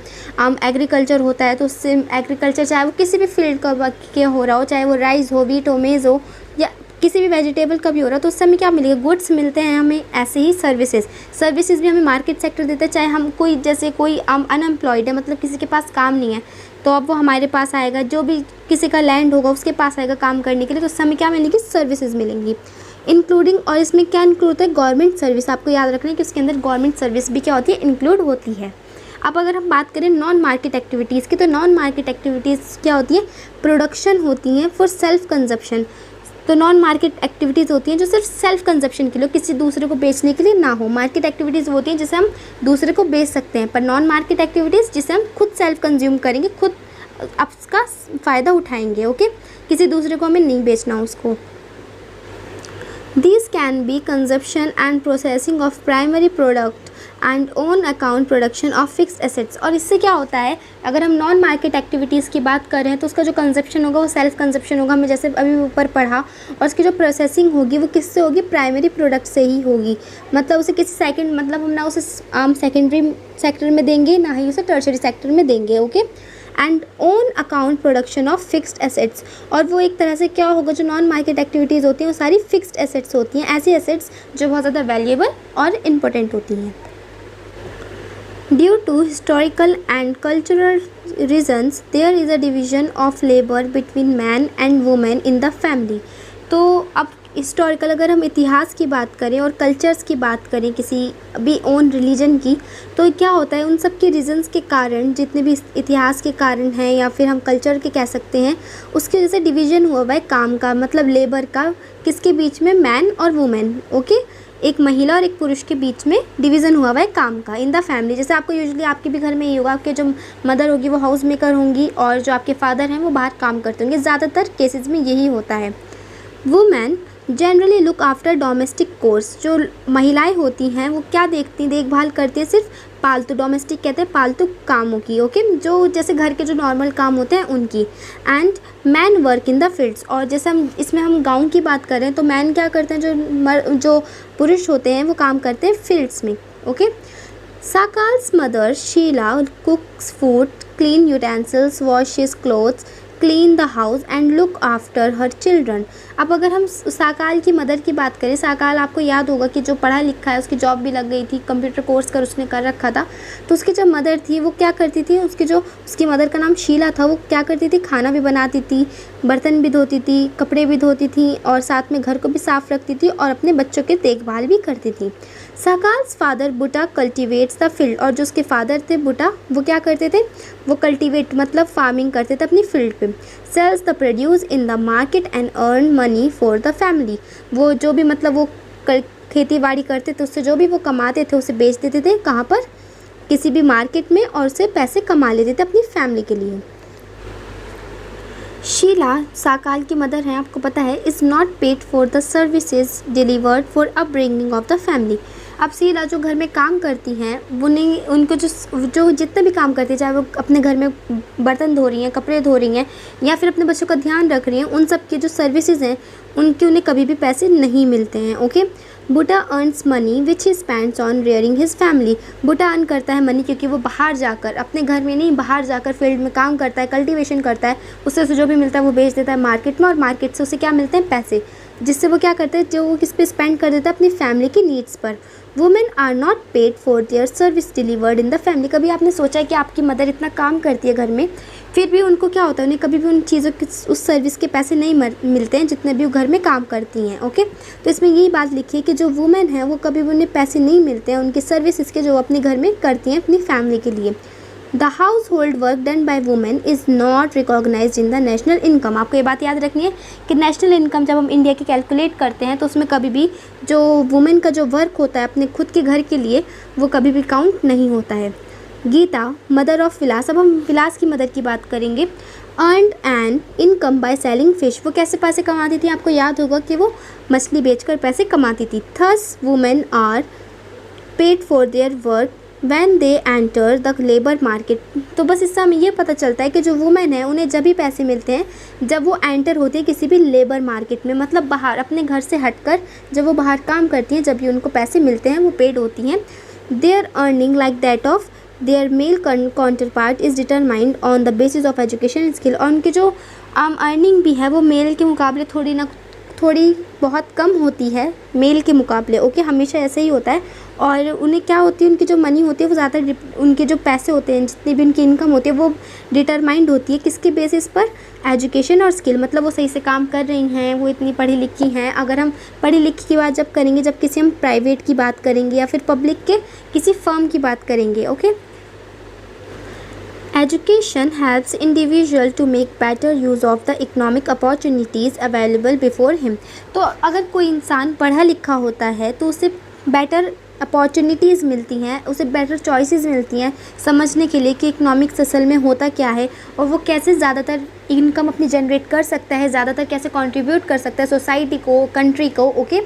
Speaker 1: एग्रीकल्चर होता है तो उससे एग्रीकल्चर चाहे वो किसी भी फील्ड का के हो रहा हो, चाहे वो राइस हो, वीट हो, मेज़ हो, या किसी भी वेजिटेबल का भी हो रहा है, तो उससे हमें क्या मिलेगा, गुड्स मिलते हैं हमें। ऐसे ही सर्विसेज भी हमें मार्केट सेक्टर देता है। चाहे हम कोई जैसे कोई अनएम्प्लॉयड है, मतलब किसी के पास काम नहीं है, तो अब वो हमारे पास आएगा, जो भी किसी का लैंड होगा उसके पास आएगा काम करने के लिए, तो उससे हमें क्या मिलेगी, सर्विसेज मिलेंगी इंक्लूडिंग। और इसमें क्या इंक्लूड होता है, गवर्नमेंट सर्विस। आपको याद रखना है कि उसके अंदर गवर्नमेंट सर्विस भी क्या होती है, इंक्लूड होती है। अब अगर हम बात करें नॉन मार्केट एक्टिविटीज़ की, तो नॉन मार्केट एक्टिविटीज़ क्या होती है, प्रोडक्शन होती हैं फॉर सेल्फ कंजप्शन। तो नॉन मार्केट एक्टिविटीज़ होती हैं जो सिर्फ सेल्फ कंजप्शन के लिए, किसी दूसरे को बेचने के लिए ना हो। मार्केट एक्टिविटीज़ होती हैं जिसे हम दूसरे को बेच सकते हैं, पर नॉन मार्केट एक्टिविटीज़ जिसे हम खुद सेल्फ कंज्यूम करेंगे, खुद उसका फ़ायदा उठाएंगे, ओके, किसी दूसरे को हमें नहीं बेचना उसको। These can be consumption and processing of primary product and own account production of fixed assets. और इससे क्या होता है, अगर हम नॉन मार्केट एक्टिविटीज़ की बात कर रहे हैं तो उसका जो कंजप्शन होगा वो सेल्फ कंजप्शन होगा, हमें जैसे अभी ऊपर पढ़ा। और उसकी जो प्रोसेसिंग होगी वो किससे होगी, प्राइमरी प्रोडक्ट से ही होगी। मतलब उसे किसी सेकेंड, मतलब हम ना उसे आम सेकेंडरी सेक्टर में देंगे, ना ही उसे टर्शरी सेक्टर में देंगे। Okay. And own account production of fixed assets, और वो एक तरह से क्या होगा, जो नॉन मार्केट एक्टिविटीज़ होती हैं वो सारी फिक्स्ड एसेट्स होती हैं, ऐसी एसेट्स जो बहुत ज़्यादा वैल्यूएबल और इम्पोर्टेंट होती हैं। Due to historical and cultural reasons there is a division of labour between man and women in the family. तो अब हिस्टोरिकल, अगर हम इतिहास की बात करें और कल्चर्स की बात करें किसी भी ओन रिलीजन की, तो क्या होता है, उन सब के रीजन्स के कारण, जितने भी इतिहास के कारण हैं या फिर हम कल्चर के कह सकते हैं, उसकी वजह से डिवीज़न हुआ हुआ है काम का, मतलब लेबर का, किसके बीच में, मैन और वुमेन। ओके। एक महिला और एक पुरुष के बीच में डिवीज़न हुआ हुआ है काम का इन द फैमिली। जैसे आपको यूजुअली आपके भी घर में ये होगा, आपके जो मदर होगी वो हाउस मेकर होंगी और जो आपके फादर हैं वो बाहर काम करते होंगे, ज़्यादातर केसेस में यही होता है। Women generally look after domestic course, जो महिलाएं होती हैं वो क्या देखभाल करती हैं, सिर्फ पालतू, डोमेस्टिक कहते हैं पालतू कामों की। ओके। जो जैसे घर के जो नॉर्मल काम होते हैं उनकी। And man work in the fields, और जैसे हम गांव की बात करें तो मैन क्या करते हैं, जो पुरुष होते हैं वो काम करते हैं फील्ड्स में। Okay. Sakal's mother Sheila cooks food, clean utensils, washes clothes, clean the house and look after her children. अब अगर हम साकाल की मदर की बात करें, साकाल आपको याद होगा कि जो पढ़ा लिखा है, उसकी जॉब भी लग गई थी, कंप्यूटर कोर्स उसने कर रखा था। तो उसकी जो मदर थी वो क्या करती थी, उसकी मदर का नाम शीला था, वो क्या करती थी, खाना भी बनाती थी, बर्तन भी धोती थी, कपड़े भी धोती थी और साथ में घर को भी साफ़ रखती थी और अपने बच्चों की देखभाल भी करती थी। साकाल्स फादर बुटा कल्टिवेट्स द फील्ड, और जो उसके फादर थे बुटा, वो क्या करते थे, वो कल्टिवेट मतलब फार्मिंग करते थे अपनी फील्ड पे। Sells the produce in the market and earn money for the family, वो जो भी मतलब वो खेती बाड़ी करते थे, उससे जो भी वो कमाते थे उसे बेच देते थे, कहाँ पर, किसी भी मार्केट में, और उससे पैसे कमा लेते थे अपनी फैमिली के लिए। शीला साकाल की मदर हैं, आपको पता है, is not paid for the services delivered for upbringing of the family. अब शीला जो घर में काम करती हैं, उनको जो जितने भी काम करती हैं, चाहे वो अपने घर में बर्तन धो रही हैं, कपड़े धो रही हैं या फिर अपने बच्चों का ध्यान रख रही हैं, उन सब की जो सर्विसेज हैं उनके उन्हें कभी भी पैसे नहीं मिलते हैं। Okay. Buta earns money which he spends on rearing his family, Buta earn करता है मनी क्योंकि वो बाहर जाकर, अपने घर में नहीं, बाहर जाकर फील्ड में काम करता है, कल्टीवेशन करता है, उससे जो भी मिलता है वो बेच देता है मार्केट में, और मार्केट से उसे क्या मिलते हैं, पैसे, जिससे वो क्या करते हैं, जो वो किस पे स्पेंड कर देता है, अपनी फैमिली की नीड्स पर। Women are not paid for their service delivered in the family. कभी आपने सोचा है कि आपकी मदर इतना काम करती है घर में, फिर भी उनको क्या होता है, उन्हें कभी भी उन चीज़ों की, उस सर्विस के पैसे नहीं मिलते हैं जितने भी वो घर में काम करती हैं। ओके। तो इसमें यही बात लिखी है कि जो वुमेन है वो कभी भी उन्हें पैसे नहीं मिलते हैं उनके सर्विस के, जो अपने घर में करती हैं अपनी फैमिली के लिए। The household work done by women is not recognise in the national income. आपको ये बात याद रखनी है कि नेशनल इनकम जब हम इंडिया की कैलकुलेट करते हैं तो उसमें कभी भी जो वुमेन का जो वर्क होता है अपने खुद के घर के लिए, वो कभी भी काउंट नहीं होता है। गीता मदर ऑफ विलास, अब हम विलास की मदर की बात करेंगे। Earned an income by selling fish, वो कैसे पैसे कमाती थी, आपको याद होगा कि वो मछली बेचकर पैसे कमाती थी। Thus women are paid for their work when they enter the labour market. तो बस इससे हमें ये पता चलता है कि जो वुमेन है उन्हें जब भी पैसे मिलते हैं जब वो एंटर होती है किसी भी लेबर मार्केट में, मतलब बाहर अपने घर से हटकर जब वो बाहर काम करती हैं, जब भी उनको पैसे मिलते हैं वो पेड होती हैं। Their earning like that of their male counterpart is determined on the basis of education skill, और उनकी जो अर्निंग भी है वो मेल के मुकाबले थोड़ी बहुत कम होती है मेल के मुकाबले। ओके। हमेशा ऐसे ही होता है। और उन्हें क्या होती है, उनकी जो मनी होती है वो ज़्यादा, उनके जो पैसे होते हैं, जितनी भी उनकी इनकम होती है वो डिटरमाइंड होती है किसके बेसिस पर, एजुकेशन और स्किल, मतलब वो सही से काम कर रही हैं, वो इतनी पढ़ी लिखी हैं। अगर हम पढ़ी लिखी की बात जब करेंगे, जब किसी हम प्राइवेट की बात करेंगे या फिर पब्लिक के किसी फर्म की बात करेंगे। Okay. Education helps individual to make better use of the economic opportunities available before him। तो अगर कोई इंसान पढ़ा लिखा होता है तो उसे बेटर अपॉर्चुनिटीज़ मिलती हैं, उसे बेटर चॉइसेस मिलती हैं समझने के लिए कि इकोनॉमिक्स असल में होता क्या है और वो कैसे ज़्यादातर इनकम अपनी जनरेट कर सकता है, ज़्यादातर कैसे कंट्रीब्यूट कर सकता है सोसाइटी को, कंट्री को। Okay.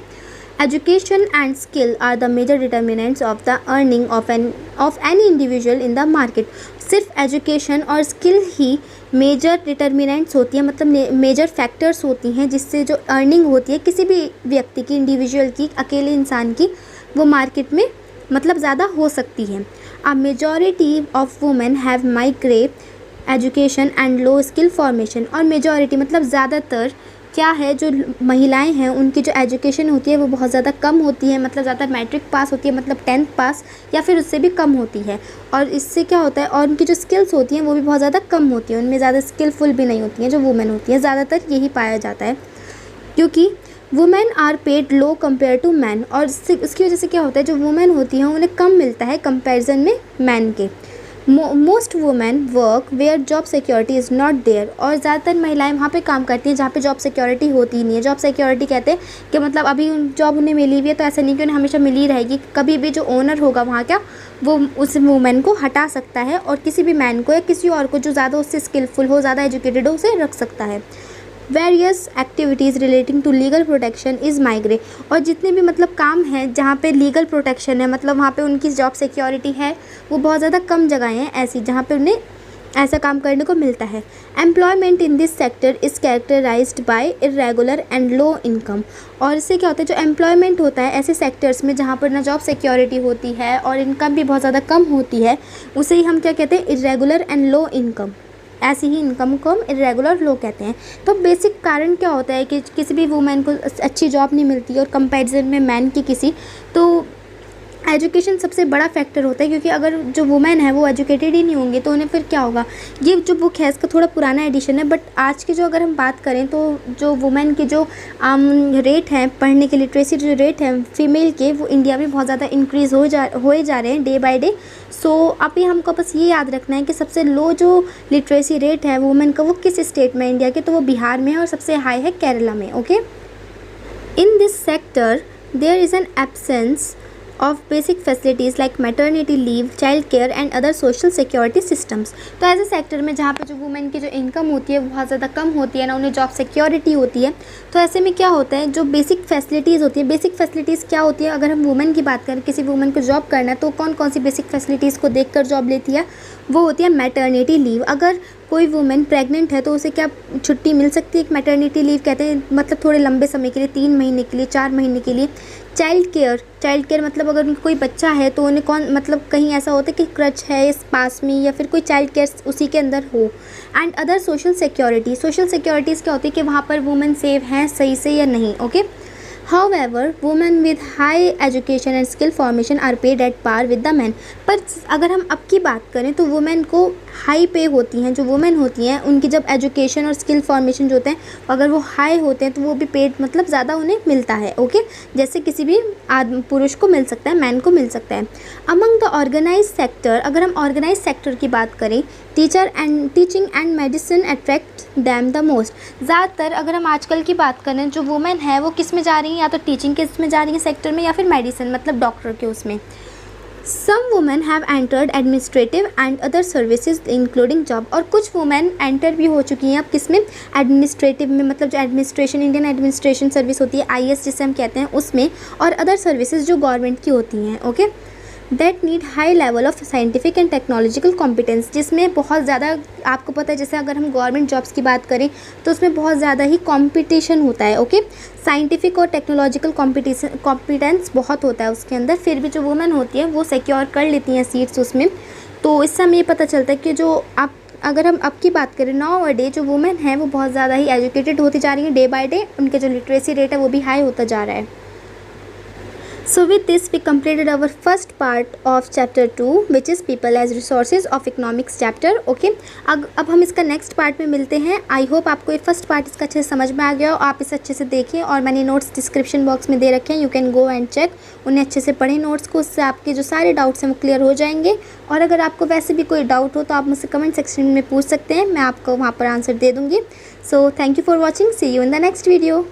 Speaker 1: Education and skill are the major determinants of the earning of any individual in the market. सिर्फ एजुकेशन और स्किल ही मेजर डिटर्मिनेंट्स होती हैं, मतलब मेजर फैक्टर्स होती हैं जिससे जो अर्निंग होती है किसी भी व्यक्ति की, इंडिविजुअल की, अकेले इंसान की, वो मार्केट में मतलब ज़्यादा हो सकती है. A majority of women have migrate education and low skill formation. और मेजॉरिटी मतलब ज़्यादातर क्या है, जो महिलाएं हैं उनकी जो एजुकेशन होती है वो बहुत ज़्यादा कम होती है, मतलब ज़्यादा मैट्रिक पास होती है, मतलब 10th पास या फिर उससे भी कम होती है. और इससे क्या होता है, और उनकी जो स्किल्स होती हैं वो भी बहुत ज़्यादा कम होती हैं, उनमें ज़्यादा स्किलफुल भी नहीं होती हैं जो वुमेन होती हैं. ज़्यादातर यही पाया जाता है क्योंकि women are paid low compare to man. और उसकी वजह से क्या होता है, जो वुमेन होती हैं उन्हें कम मिलता है कंपेरिजन में मैन के. Most women work where job security is not there. और ज़्यादातर महिलाएं वहाँ पे काम करती हैं जहाँ पे जॉब सिक्योरिटी होती ही नहीं है. जॉब सिक्योरिटी कहते हैं कि मतलब अभी जॉब उन्हें मिली हुई है तो ऐसा नहीं कि उन्हें हमेशा मिली रहेगी. कभी भी जो ओनर होगा वहाँ का वो उस वुमेन को हटा सकता है और किसी भी मैन को या किसी और को जो ज़्यादा उससे स्किलफुल हो, ज़्यादा एजुकेटेड हो, उसे रख सकता है. Various activities relating to legal protection is migrate. और जितने भी मतलब काम हैं जहाँ पे लीगल प्रोटेक्शन है, मतलब वहाँ पे उनकी जॉब सिक्योरिटी है, वो बहुत ज़्यादा कम जगहें हैं ऐसी जहाँ पे उन्हें ऐसा काम करने को मिलता है. Employment in this sector is characterised by irregular and low income. और इससे क्या होता है, जो एम्प्लॉयमेंट होता है ऐसे सेक्टर्स में जहाँ पर ना जॉब सिक्योरिटी होती है और इनकम भी बहुत ज़्यादा कम होती है, उसे ही हम क्या कहते हैं, इरेगुलर एंड लो इनकम. ऐसी ही इनकम को हम इरेगुलर लो कहते हैं. तो बेसिक कारण क्या होता है कि किसी भी वुमेन को अच्छी जॉब नहीं मिलती और कंपैरिजन में मैन की किसी, तो एजुकेशन सबसे बड़ा फैक्टर होता है. क्योंकि अगर जो वुमेन है वो एजुकेटेड ही नहीं होंगे तो उन्हें फिर क्या होगा. ये जो बुक है इसका थोड़ा पुराना एडिशन है, बट आज की जो अगर हम बात करें तो जो वुमेन के जो रेट हैं पढ़ने के, लिटरेसी जो रेट है फीमेल के, वो इंडिया में बहुत ज़्यादा इंक्रीज़ होए जा रहे हैं डे बाय डे. सो अभी हमको बस ये याद रखना है कि सबसे लो जो लिटरेसी रेट है वुमेन का वो किस स्टेट में इंडिया के, तो वो बिहार में है, और सबसे हाई है केरला में. Okay, in this sector there is an absence of basic facilities like maternity leave, child care and other social security systems. तो ऐसे सेक्टर में जहाँ पे जो वुमेन की जो इनकम होती है वो बहुत ज़्यादा कम होती है, ना उन्हें जॉब सिक्योरिटी होती है, तो ऐसे में क्या होता है, जो बेसिक फैसिलिटीज़ होती है. बेसिक फैसिलिटीज़ क्या होती है, अगर हम वुमेन की बात करें, किसी वुमेन को जॉब करना है तो कौन कौन सी बेसिक फैसिलिटीज़ को देखकर जॉब लेती है, वो होती है मैटरनिटी लीव. अगर कोई वुमेन प्रेग्नेंट है तो उसे क्या छुट्टी मिल सकती है, एक मैटरनिटी लीव कहते हैं, मतलब थोड़े लंबे समय के लिए, 3 महीने के लिए, 4 महीने के लिए. चाइल्ड केयर मतलब अगर उनका कोई बच्चा है तो उन्हें कौन, मतलब कहीं ऐसा होता है कि क्रच है इस पास में या फिर कोई चाइल्ड केयर उसी के अंदर हो. एंड अदर सोशल सिक्योरिटीज़ क्या होती है कि वहाँ पर वुमेन सेव हैं सही से या नहीं. Okay, However, women with high education and skill formation are paid at par with the men. पर अगर हम अब की बात करें तो वुमेन को हाई पे होती हैं. जो वुमेन होती हैं उनकी जब एजुकेशन और स्किल फॉर्मेशन जो होते हैं अगर वो हाई होते हैं तो वो भी पेड मतलब ज़्यादा उन्हें मिलता है. ओके, जैसे किसी भी पुरुष को मिल सकता है, मैन को मिल सकता है. अमंग द ऑर्गेनाइज सेक्टर, अगर हम ऑर्गेनाइज सेक्टर की बात करें, teaching and medicine attract them the most. ज़्यादातर अगर हम आजकल की बात करें, जो वुमेन है वो किस में जा रही हैं, या तो टीचिंग के इसमें जा रही हैं सेक्टर में, या फिर मेडिसिन मतलब डॉक्टर के उसमें. Some women have entered administrative and other services including job. और कुछ वुमेन एंटर भी हो चुकी हैं अब किस में, एडमिनिस्ट्रेटिव में, मतलब जो एडमिनिस्ट्रेशन, इंडियन एडमिनिस्ट्रेशन सर्विस होती है, IAS जिसे हम कहते हैं, उसमें, और अदर सर्विसेज जो गवर्नमेंट की होती हैं. Okay, that need high level of scientific and technological competence, जिसमें बहुत ज़्यादा, आपको पता है जैसे अगर हम गवर्नमेंट जॉब्स की बात करें तो उसमें बहुत ज़्यादा ही कंपटीशन होता है. ओके, साइंटिफिक और टेक्नोलॉजिकल कॉम्पिटेंस बहुत होता है उसके अंदर. फिर भी जो वुमेन होती है वो सिक्योर कर लेती हैं सीट्स उसमें. तो इससे हमें ये पता चलता है कि जो आप, अगर हम अब की बात करें, नाउ अ डे जो वुमेन है वो बहुत ज़्यादा ही एजुकेटेड होती जा रही है डे बाय डे. उनके जो लिटरेसी रेट है वो भी हाई होता जा रहा है. So with this we completed our first part of chapter 2 which is people as resources of economics chapter. Okay, अब हम इसका नेक्स्ट पार्ट में मिलते हैं. आई होप आपको ये फर्स्ट पार्ट इसका अच्छे से समझ में आ गया हो, आप इसे अच्छे से देखें, और मैंने नोट्स डिस्क्रिप्शन बॉक्स में दे रखे हैं, you can go and check. उन्हें अच्छे से पढ़ें नोट्स को, उससे आपके जो सारे डाउट्स हैं वो क्लियर हो जाएंगे. और अगर आपको वैसे भी कोई डाउट हो तो आप मुझसे कमेंट सेक्शन में पूछ सकते हैं, मैं आपको वहाँ पर आंसर दे दूँगी. So thank you for watching, see you in the next video.